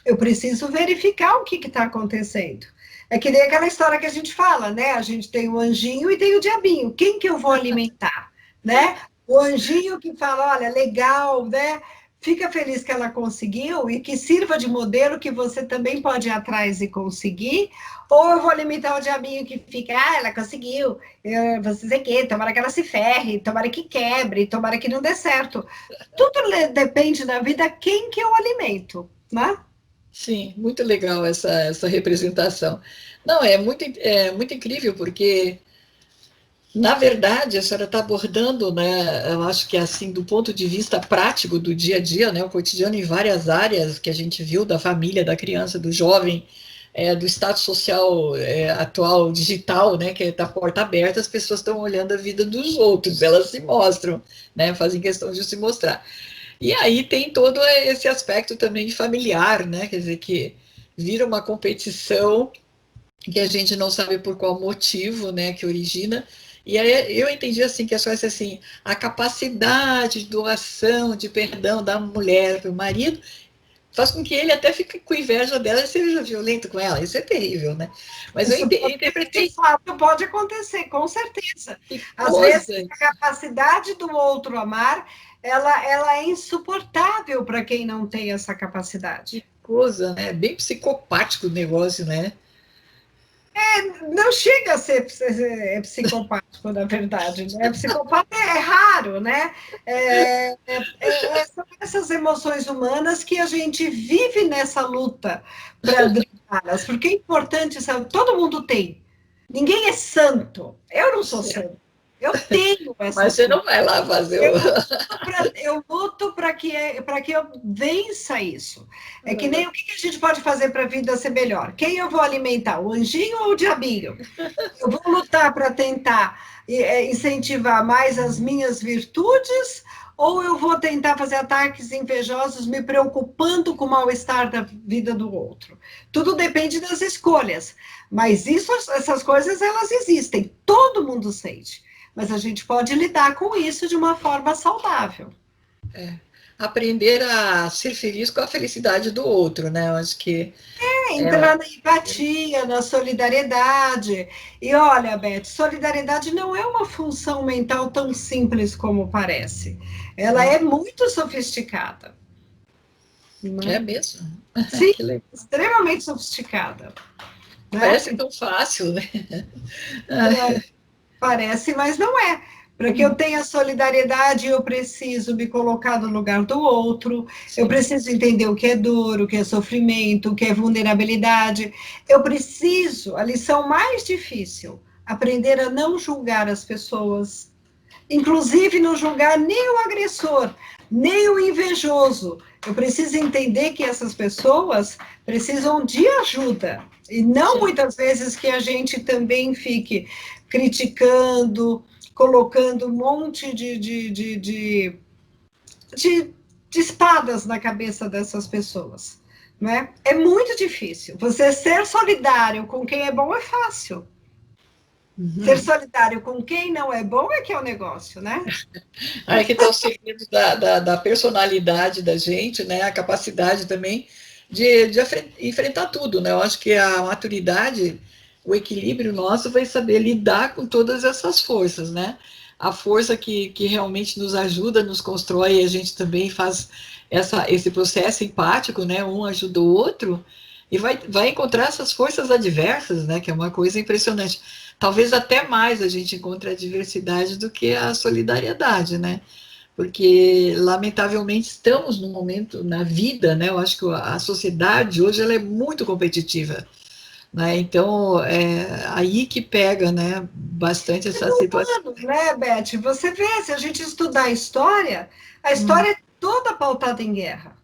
B: eu preciso verificar o que está acontecendo. É que nem aquela história que a gente fala, né? A gente tem o anjinho e tem o diabinho. Quem que eu vou alimentar, né? O anjinho que fala, olha, legal, né? Fica feliz que ela conseguiu e que sirva de modelo que você também pode ir atrás e conseguir. Ou eu vou alimentar o diabinho que fica, ela conseguiu, você sei que, tomara que ela se ferre, tomara que quebre, tomara que não dê certo. Tudo depende da vida quem que eu alimento, né?
A: Sim, muito legal essa representação. Não, é muito incrível, porque na verdade, a senhora está abordando, né, eu acho que assim, do ponto de vista prático do dia a dia, né, o cotidiano em várias áreas que a gente viu, da família, da criança, do jovem, do status social atual, digital, né, que está porta aberta, as pessoas estão olhando a vida dos outros, elas se mostram, né, fazem questão de se mostrar. E aí tem todo esse aspecto também familiar, né, quer dizer, que vira uma competição que a gente não sabe por qual motivo, né, que origina. E aí eu entendi assim que é só essa assim, a capacidade de doação, de perdão da mulher para o marido faz com que ele até fique com inveja dela e seja violento com ela. Isso é terrível, né? Mas eu
B: Isso pode, de
A: interpretei
B: fato pode acontecer, com certeza.
A: que
B: Às vezes,
A: coisa,
B: a capacidade do outro amar, ela é insuportável para quem não tem essa capacidade.
A: que coisa, né? Bem psicopático o negócio, né?
B: Não chega a ser psicopático, na verdade, né? Psicopata é raro, né? São essas emoções humanas que a gente vive nessa luta para driblá-las, porque é importante, sabe? Todo mundo tem. Ninguém é santo. Eu não sou santo. Eu tenho
A: Mas
B: essas
A: você
B: coisas.
A: não vai lá fazer o.
B: Eu luto para que eu vença isso. É que nem o que a gente pode fazer para a vida ser melhor? Quem eu vou alimentar? O anjinho ou o diabinho? Eu vou lutar para tentar incentivar mais as minhas virtudes ou eu vou tentar fazer ataques invejosos me preocupando com o mal-estar da vida do outro. Tudo depende das escolhas, mas essas coisas, elas existem, todo mundo sente, mas a gente pode lidar com isso de uma forma saudável.
A: Aprender a ser feliz com a felicidade do outro, né? Eu acho que
B: entrar na empatia, na solidariedade. E olha, Beth, solidariedade não é uma função mental tão simples como parece. Ela é muito sofisticada.
A: É mesmo?
B: Sim, extremamente sofisticada.
A: Parece tão fácil, né?
B: Parece, mas não é. Para que eu tenha solidariedade, eu preciso me colocar no lugar do outro, eu preciso entender o que é dor, o que é sofrimento, o que é vulnerabilidade. Eu preciso, a lição mais difícil, aprender a não julgar as pessoas, inclusive não julgar nem o agressor, nem o invejoso. Eu preciso entender que essas pessoas precisam de ajuda, e não muitas vezes que a gente também fique criticando, colocando um monte de espadas na cabeça dessas pessoas, né? É muito difícil. Você ser solidário com quem é bom é fácil. Ser solidário com quem não é bom é que é o negócio, né?
A: Aí que está o segredo da personalidade da gente, né? A capacidade também de enfrentar tudo, né? Eu acho que a maturidade, o equilíbrio nosso vai saber lidar com todas essas forças, né? A força que realmente nos ajuda, nos constrói, e a gente também faz esse processo empático, né? Um ajuda o outro, e vai encontrar essas forças adversas, né? Que é uma coisa impressionante. Talvez até mais a gente encontre a diversidade do que a solidariedade, né? Porque, lamentavelmente, estamos num momento na vida, né? Eu acho que a sociedade hoje ela é muito competitiva, né? Então, é aí que pega, né, bastante essa situação.
B: Né, Beth? Você vê, se a gente estudar a história é toda pautada em guerra.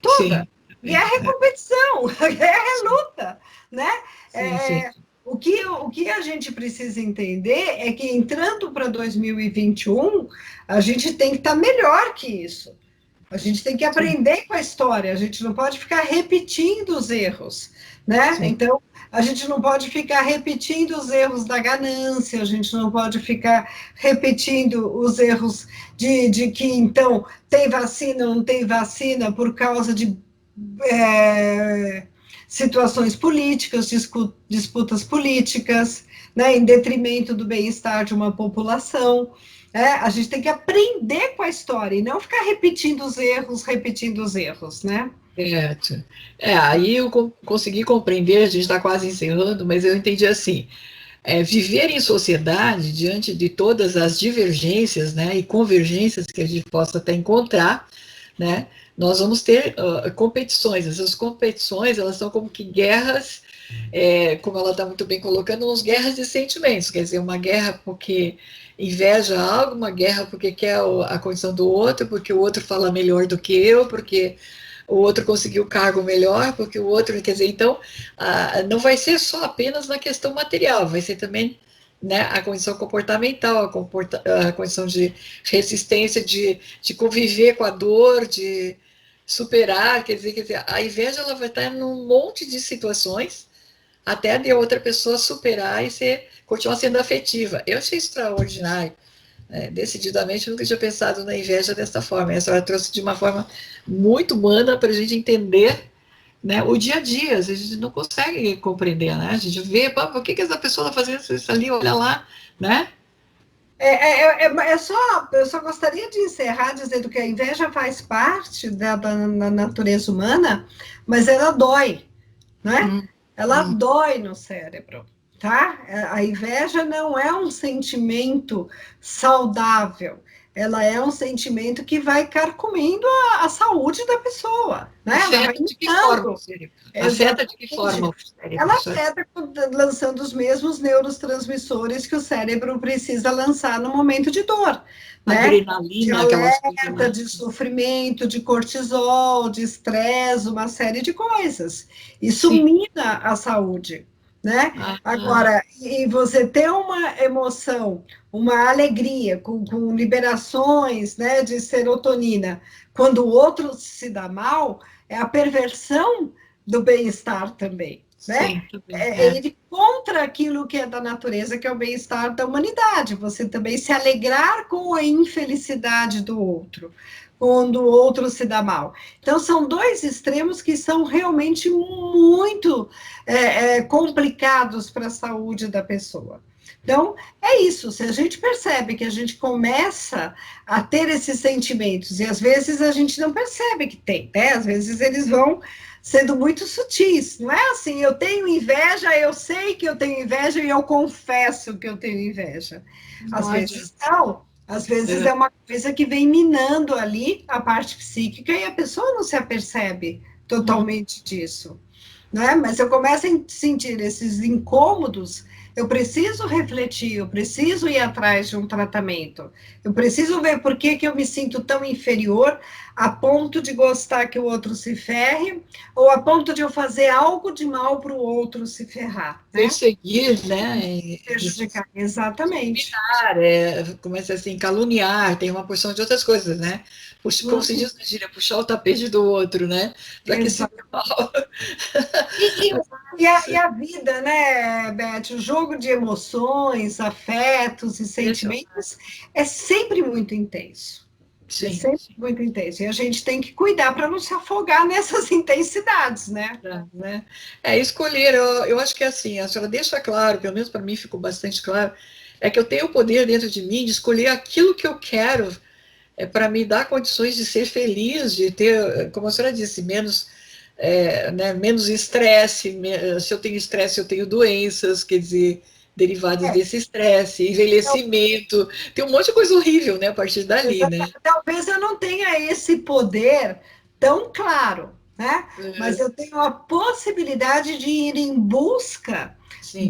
B: Toda.
A: Sim.
B: Guerra é competição, guerra é luta, né?
A: Sim.
B: O que a gente precisa entender é que entrando para 2021, a gente tem que estar melhor que isso. A gente tem que aprender com a história, a gente não pode ficar repetindo os erros, né?
A: Sim.
B: Então, a gente não pode ficar repetindo os erros da ganância, a gente não pode ficar repetindo os erros de que, então, tem vacina ou não tem vacina por causa de situações políticas, disputas políticas, né, em detrimento do bem-estar de uma população. A gente tem que aprender com a história e não ficar repetindo os erros, né?
A: Aí eu consegui compreender, a gente está quase encerrando, mas eu entendi assim, viver em sociedade, diante de todas as divergências, né, e convergências que a gente possa até encontrar, né, nós vamos ter competições. Essas competições, elas são como que guerras, como ela está muito bem colocando, uns guerras de sentimentos, quer dizer, uma guerra porque inveja algo, uma guerra porque quer a condição do outro, porque o outro fala melhor do que eu, porque o outro conseguiu o cargo melhor, porque o outro, quer dizer, então, não vai ser só apenas na questão material, vai ser também, né, a condição comportamental, a condição de resistência, de conviver com a dor, de superar, quer dizer, a inveja ela vai estar num monte de situações, até de outra pessoa superar e continuar sendo afetiva. Eu achei extraordinário. Decididamente, eu nunca tinha pensado na inveja dessa forma. A senhora trouxe de uma forma muito humana para a gente entender, né, o dia a dia. A gente não consegue compreender, né? A gente vê, por que essa pessoa está fazendo isso ali, olha lá, né?
B: Eu só gostaria de encerrar dizendo que a inveja faz parte da natureza humana, mas ela dói, né? Ela dói no cérebro, tá? A inveja não é um sentimento saudável, ela é um sentimento que vai carcomindo a saúde da pessoa, né?
A: Afeta de que forma o cérebro? Afeta de que forma o cérebro?
B: Ela afeta lançando os mesmos neurotransmissores que o cérebro precisa lançar no momento de dor, né?
A: Adrenalina, aquelas coisas.
B: De sofrimento, de cortisol, de estresse, uma série de coisas. Isso mina a saúde, né? Agora, e você ter uma emoção, uma alegria, com liberações, né, de serotonina, quando o outro se dá mal, é a perversão do bem-estar também, né?
A: Sim, também.
B: É ir contra aquilo que é da natureza, que é o bem-estar da humanidade. Você também se alegrar com a infelicidade do outro, quando o outro se dá mal. Então, são dois extremos que são realmente muito complicados para a saúde da pessoa. Então, é isso. Se a gente percebe que a gente começa a ter esses sentimentos, e às vezes a gente não percebe que tem, né? Às vezes eles vão sendo muito sutis. Não é assim, eu tenho inveja, eu sei que eu tenho inveja e eu confesso que eu tenho inveja. Às vezes não. Às vezes é uma coisa que vem minando ali a parte psíquica e a pessoa não se apercebe totalmente disso, né? Mas eu começo a sentir esses incômodos, eu preciso refletir, eu preciso ir atrás de um tratamento, eu preciso ver por que eu me sinto tão inferior a ponto de gostar que o outro se ferre, ou a ponto de eu fazer algo de mal para o outro se ferrar, né?
A: Perseguir, né?
B: Prejudicar, exatamente.
A: Começa assim, caluniar, tem uma porção de outras coisas, né? Como se diz na gíria, puxar o tapete do outro, né? Para que se dê mal.
B: E a vida, né, Beth? O jogo de emoções, afetos e sentimentos é sempre muito intenso. É
A: Sim.
B: sempre muito intenso. E a gente tem que cuidar para não se afogar nessas intensidades, né?
A: Escolher, eu acho que é assim, a senhora deixa claro, pelo menos para mim ficou bastante claro, é que eu tenho o poder dentro de mim de escolher aquilo que eu quero para me dar condições de ser feliz, de ter, como a senhora disse, menos estresse. Se eu tenho estresse, eu tenho doenças, quer dizer, derivadas desse estresse, envelhecimento, tem um monte de coisa horrível, né, a partir dali, né?
B: Talvez eu não tenha esse poder tão claro, né? Mas eu tenho a possibilidade de ir em busca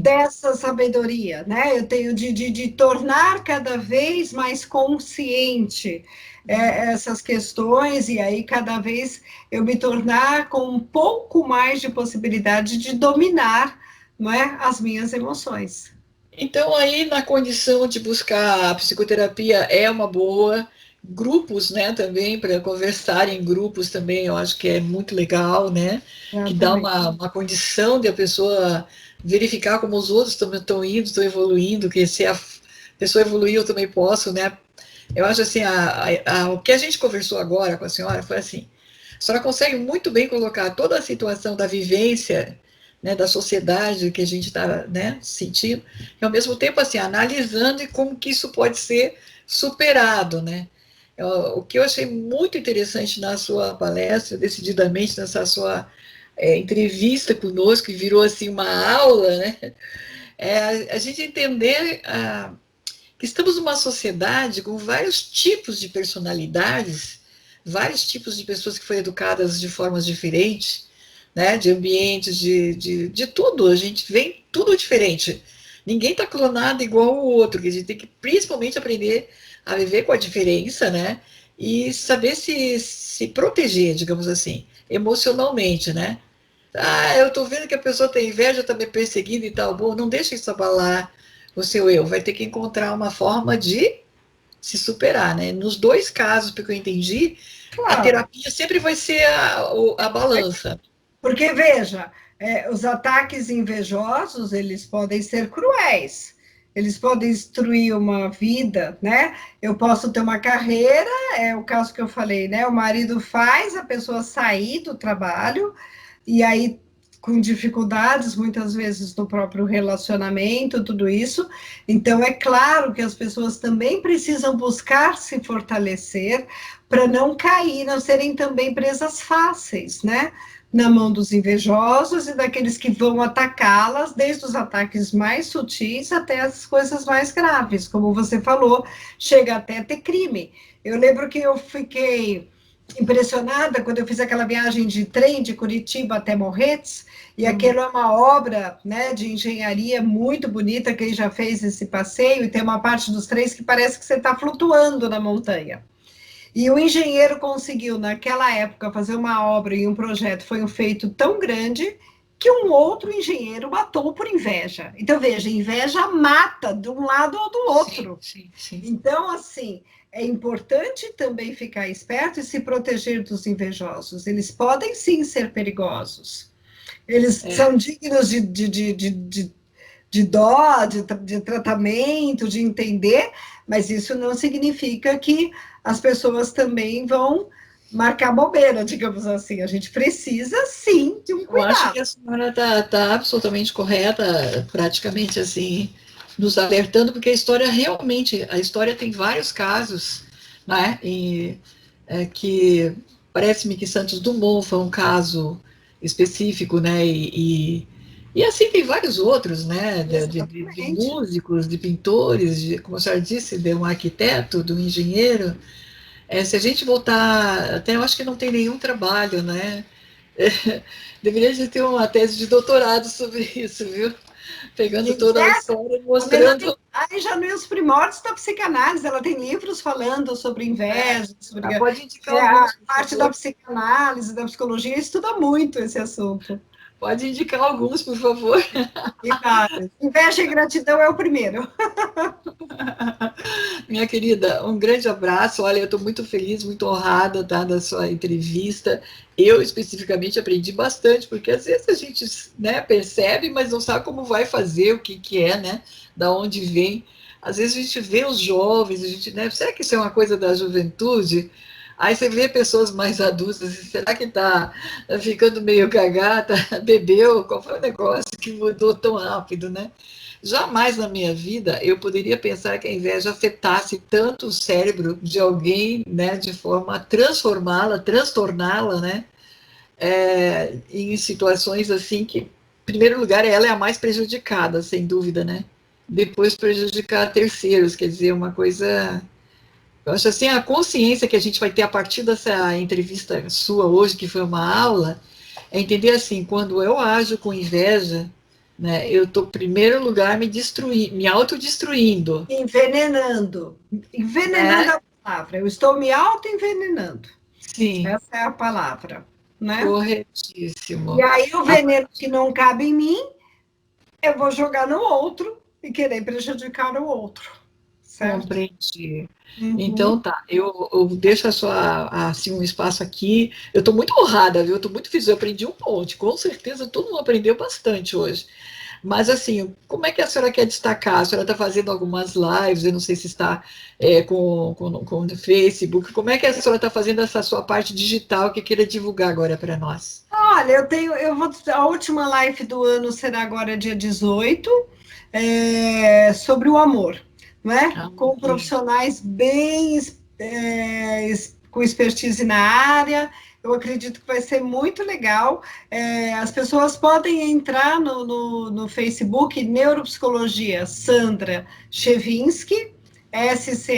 B: dessa sabedoria, né? Eu tenho de tornar cada vez mais consciente essas questões, e aí cada vez eu me tornar com um pouco mais de possibilidade de dominar, não é, as minhas emoções.
A: Então, aí, na condição de buscar a psicoterapia é uma boa, grupos, né, também, para conversar em grupos também, eu acho que é muito legal, né, que dá uma condição de a pessoa verificar como os outros estão indo, estão evoluindo, que se a pessoa evoluiu, eu também posso, né. Eu acho assim, o que a gente conversou agora com a senhora foi assim, a senhora consegue muito bem colocar toda a situação da vivência, né, da sociedade que a gente está, né, sentindo, e ao mesmo tempo assim, analisando e como que isso pode ser superado, né. O que eu achei muito interessante na sua palestra, decididamente nessa sua entrevista conosco, que virou assim uma aula, né, a gente entender que estamos numa sociedade com vários tipos de personalidades, vários tipos de pessoas que foram educadas de formas diferentes, né, de ambientes, de tudo, a gente vem tudo diferente. Ninguém está clonado igual o outro, que a gente tem que principalmente aprender a viver com a diferença, né, e saber se proteger, digamos assim, emocionalmente, né. Eu estou vendo que a pessoa tem inveja, está me perseguindo e tal, bom, não deixa isso abalar o seu eu, vai ter que encontrar uma forma de se superar, né. Nos dois casos, porque eu entendi, a terapia sempre vai ser a balança.
B: Porque, veja, os ataques invejosos, eles podem ser cruéis, eles podem destruir uma vida, né? Eu posso ter uma carreira, é o caso que eu falei, né? O marido faz a pessoa sair do trabalho, e aí com dificuldades, muitas vezes, no próprio relacionamento, tudo isso. Então, é claro que as pessoas também precisam buscar se fortalecer para não cair, não serem também presas fáceis, né? Na mão dos invejosos e daqueles que vão atacá-las, desde os ataques mais sutis até as coisas mais graves, como você falou, chega até a ter crime. Eu lembro que eu fiquei impressionada quando eu fiz aquela viagem de trem de Curitiba até Morretes, e aquilo é uma obra, né, de engenharia muito bonita, quem já fez esse passeio, e tem uma parte dos trens que parece que você está flutuando na montanha. E o engenheiro conseguiu, naquela época, fazer uma obra e um projeto, foi um feito tão grande que um outro engenheiro matou por inveja. Então, veja, inveja mata de um lado ou do outro.
A: Sim, sim, sim.
B: Então, assim, é importante também ficar esperto e se proteger dos invejosos. Eles podem, sim, ser perigosos. Eles são dignos de dó, de tratamento, de entender, mas isso não significa que as pessoas também vão marcar bobeira, digamos assim. A gente precisa, sim, de um
A: Eu acho
B: cuidado.
A: que a senhora está absolutamente correta, praticamente assim, nos alertando, porque a história tem vários casos, né? Que parece-me que Santos Dumont foi um caso específico, né? E assim tem vários outros, né? De
B: Exatamente.
A: músicos, de pintores, como a senhora disse, de um arquiteto, de um engenheiro. Se a gente voltar, até eu acho que não tem nenhum trabalho, né? Deveria de ter uma tese de doutorado sobre isso, viu? Pegando
B: E
A: toda a história e
B: a Melanie,
A: mostrando.
B: aí já nos primórdios da psicanálise, ela tem livros falando sobre inveja, sobre
A: Pode indicar
B: a
A: alguns, por
B: parte da
A: favor.
B: psicanálise, da psicologia, estuda muito esse assunto.
A: Pode indicar alguns, por favor.
B: E vários. Inveja e gratidão é o primeiro.
A: Minha querida, um grande abraço. Olha, eu estou muito feliz, muito honrada, tá, da sua entrevista. Eu, especificamente, aprendi bastante, porque às vezes a gente, né, percebe, mas não sabe como vai fazer, o que, que é, né, da onde vem. Às vezes a gente vê os jovens, a gente, né, será que isso é uma coisa da juventude? Aí você vê pessoas mais adultas, será que está ficando meio cagada, bebeu? Qual foi o negócio que mudou tão rápido, né? Jamais na minha vida eu poderia pensar que a inveja afetasse tanto o cérebro de alguém, né, de forma a transformá-la, transtorná-la, né, em situações assim que, em primeiro lugar, ela é a mais prejudicada, sem dúvida, né? Depois prejudicar terceiros, quer dizer, uma coisa. Eu acho assim, a consciência que a gente vai ter a partir dessa entrevista sua hoje, que foi uma aula, é entender assim, quando eu ajo com inveja, né, eu estou, em primeiro lugar, me autodestruindo,
B: Envenenando. Envenenando
A: né?
B: a palavra. Eu estou me auto-envenenando.
A: Sim,
B: Essa é a palavra, né? E
A: corretíssimo.
B: aí o veneno que não cabe em mim, eu vou jogar no outro e querer prejudicar o outro, certo?
A: Compreendi.
B: Uhum.
A: Então tá, eu deixo assim, um espaço aqui. Eu estou muito honrada, viu? Eu estou muito feliz, eu aprendi um monte, com certeza todo mundo aprendeu bastante hoje. Mas, assim, como é que a senhora quer destacar? A senhora está fazendo algumas lives, eu não sei se está com o Facebook. Como é que a senhora está fazendo essa sua parte digital que queira divulgar agora para nós?
B: Olha, a última live do ano será agora dia 18, sobre o amor, né?
A: Ah,
B: Com
A: ok.
B: profissionais bem, com expertise na área. Eu acredito que vai ser muito legal. As pessoas podem entrar no Facebook Neuropsicologia Sandra Chevinsky, Schewins,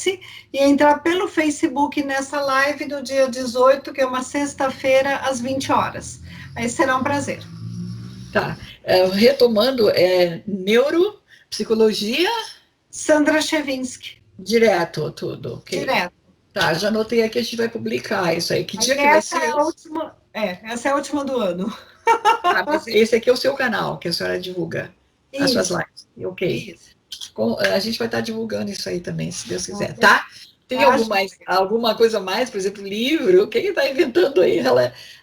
B: e entrar pelo Facebook nessa live do dia 18, que é uma sexta-feira, às 20 horas. Aí será um prazer.
A: Tá. Retomando, neuropsicologia
B: Sandra Chevinsky,
A: direto, tudo, ok.
B: direto.
A: Tá, já anotei aqui, a gente vai publicar isso aí. Que
B: Aí
A: dia que vai ser isso?
B: essa é a última do ano.
A: Ah, mas esse aqui é o seu canal, que a senhora divulga as suas
B: Isso,
A: lives. Ok.
B: isso.
A: A gente vai estar divulgando isso aí também, se Deus quiser,
B: Ok.
A: tá? Tem
B: Tá,
A: alguma coisa mais, por exemplo, livro? Quem está inventando aí?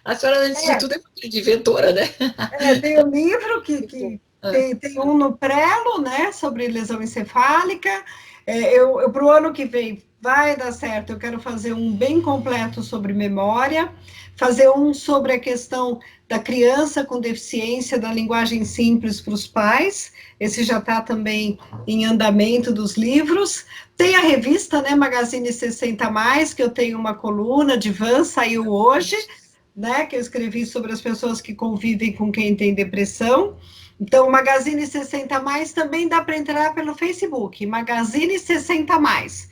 A: A senhora, antes de tudo, é muito de inventora, né?
B: tem um livro que
A: Ah,
B: tem um no Prelo, né, sobre lesão encefálica. Eu para o ano que vem vai dar certo. Eu quero fazer um bem completo sobre memória, fazer um sobre a questão da criança com deficiência da linguagem simples para os pais. Esse já está também em andamento dos livros. Tem a revista, né, Magazine 60 Mais, que eu tenho uma coluna de Van, saiu hoje, né, que eu escrevi sobre as pessoas que convivem com quem tem depressão. Então, o Magazine 60 Mais também dá para entrar pelo Facebook, Magazine 60 Mais.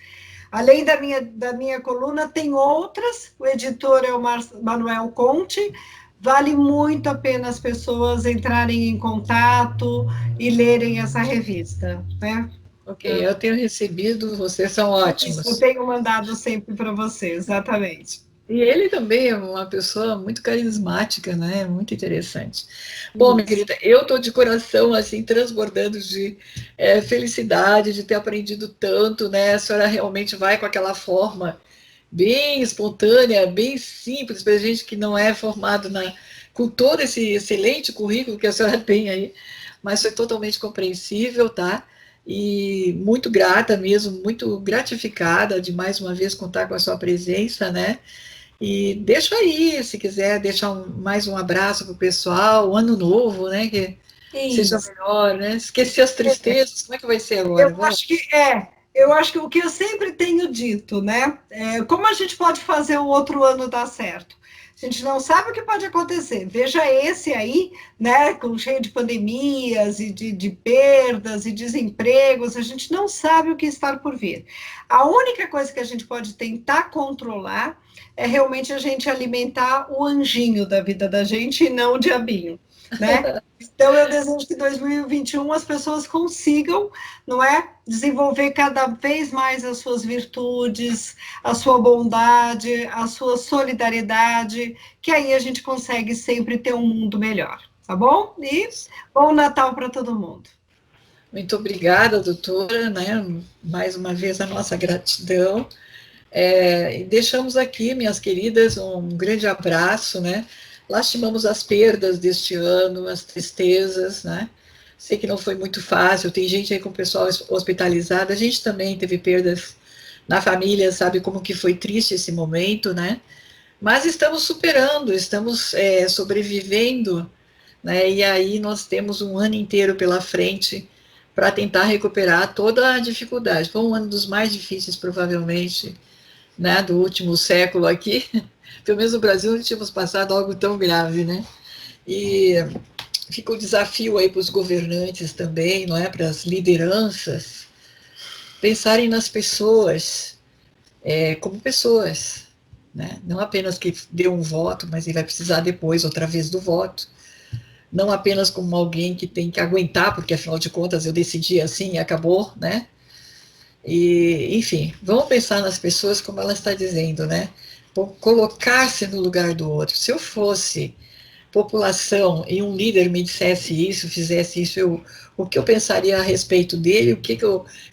B: Além da minha coluna, tem outras, o editor é o Manuel Conte, vale muito a pena as pessoas entrarem em contato e lerem essa revista, né?
A: ok, eu tenho recebido, vocês são
B: Isso, eu
A: ótimos.
B: tenho mandado sempre para você, exatamente.
A: E ele também é uma pessoa muito carismática, né? Muito interessante. Bom, minha
B: Isso.
A: querida, eu estou de coração assim transbordando de felicidade de ter aprendido tanto, né? A senhora realmente vai com aquela forma bem espontânea, bem simples para gente que não é formado com todo esse excelente currículo que a senhora tem aí, mas foi totalmente compreensível, tá? E muito grata mesmo, muito gratificada de mais uma vez contar com a sua presença, né? E deixa aí, se quiser, deixar mais um abraço para o pessoal, um ano novo, né? Que seja
B: Isso.
A: melhor, né? Esquecer as tristezas, como é que vai ser
B: Eu
A: agora? Vamos.
B: acho que é. Eu acho que o que eu sempre tenho dito, né? Como a gente pode fazer o outro ano dar certo? A gente não sabe o que pode acontecer. Veja esse aí, né? Cheio de pandemias e de perdas e desempregos, a gente não sabe o que está por vir. A única coisa que a gente pode tentar controlar é realmente a gente alimentar o anjinho da vida da gente e não o diabinho, né? Então, eu desejo que em 2021 as pessoas consigam, não é, desenvolver cada vez mais as suas virtudes, a sua bondade, a sua solidariedade, que aí a gente consegue sempre ter um mundo melhor, tá bom? E bom Natal para todo mundo.
A: Muito obrigada, doutora, né? Mais uma vez a nossa gratidão. E deixamos aqui, minhas queridas, um grande abraço, né? Lastimamos as perdas deste ano, as tristezas, né? Sei que não foi muito fácil, tem gente aí com o pessoal hospitalizado, a gente também teve perdas na família, sabe como que foi triste esse momento, né? Mas estamos superando, estamos sobrevivendo, né? E aí nós temos um ano inteiro pela frente para tentar recuperar toda a dificuldade. Foi um ano dos mais difíceis, provavelmente, né, do último século aqui. Pelo menos no Brasil não tínhamos passado algo tão grave, né? E fica o desafio aí para os governantes também, não é? Para as lideranças, pensarem nas pessoas como pessoas, né? Não apenas que deu um voto, mas ele vai precisar depois outra vez do voto. Não apenas como alguém que tem que aguentar, porque afinal de contas eu decidi assim e acabou, né? E, enfim, vamos pensar nas pessoas como ela está dizendo, né? Colocar-se no lugar do outro. Se eu fosse população e um líder me dissesse isso, fizesse isso, o que eu pensaria a respeito dele,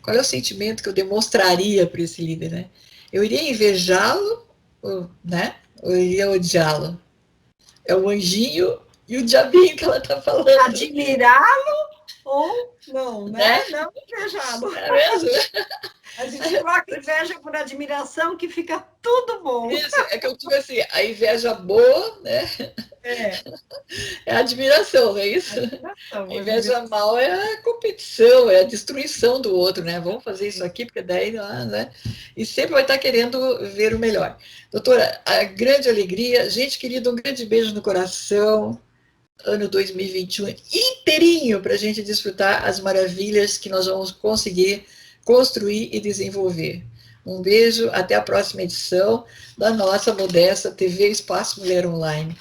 A: qual é o sentimento que eu demonstraria para esse líder, né? Eu iria invejá-lo, né? Ou eu iria odiá-lo? É o anjinho e o diabinho que ela está falando,
B: Admirá-lo ou não,
A: né?
B: né? Não invejá-lo.
A: É mesmo?
B: A gente troca inveja por admiração que fica tudo bom.
A: Isso, é que eu digo assim, a inveja boa, né?
B: É,
A: É a admiração, não é isso? A
B: admiração,
A: inveja
B: admiração.
A: mal é a competição, é a destruição do outro, né? Vamos fazer isso aqui, porque daí, né? E sempre vai estar querendo ver o melhor. Doutora, a grande alegria, gente querida, um grande beijo no coração. Ano 2021 inteirinho para a gente desfrutar as maravilhas que nós vamos conseguir construir e desenvolver. Um beijo, até a próxima edição da nossa modesta TV Espaço Mulher Online.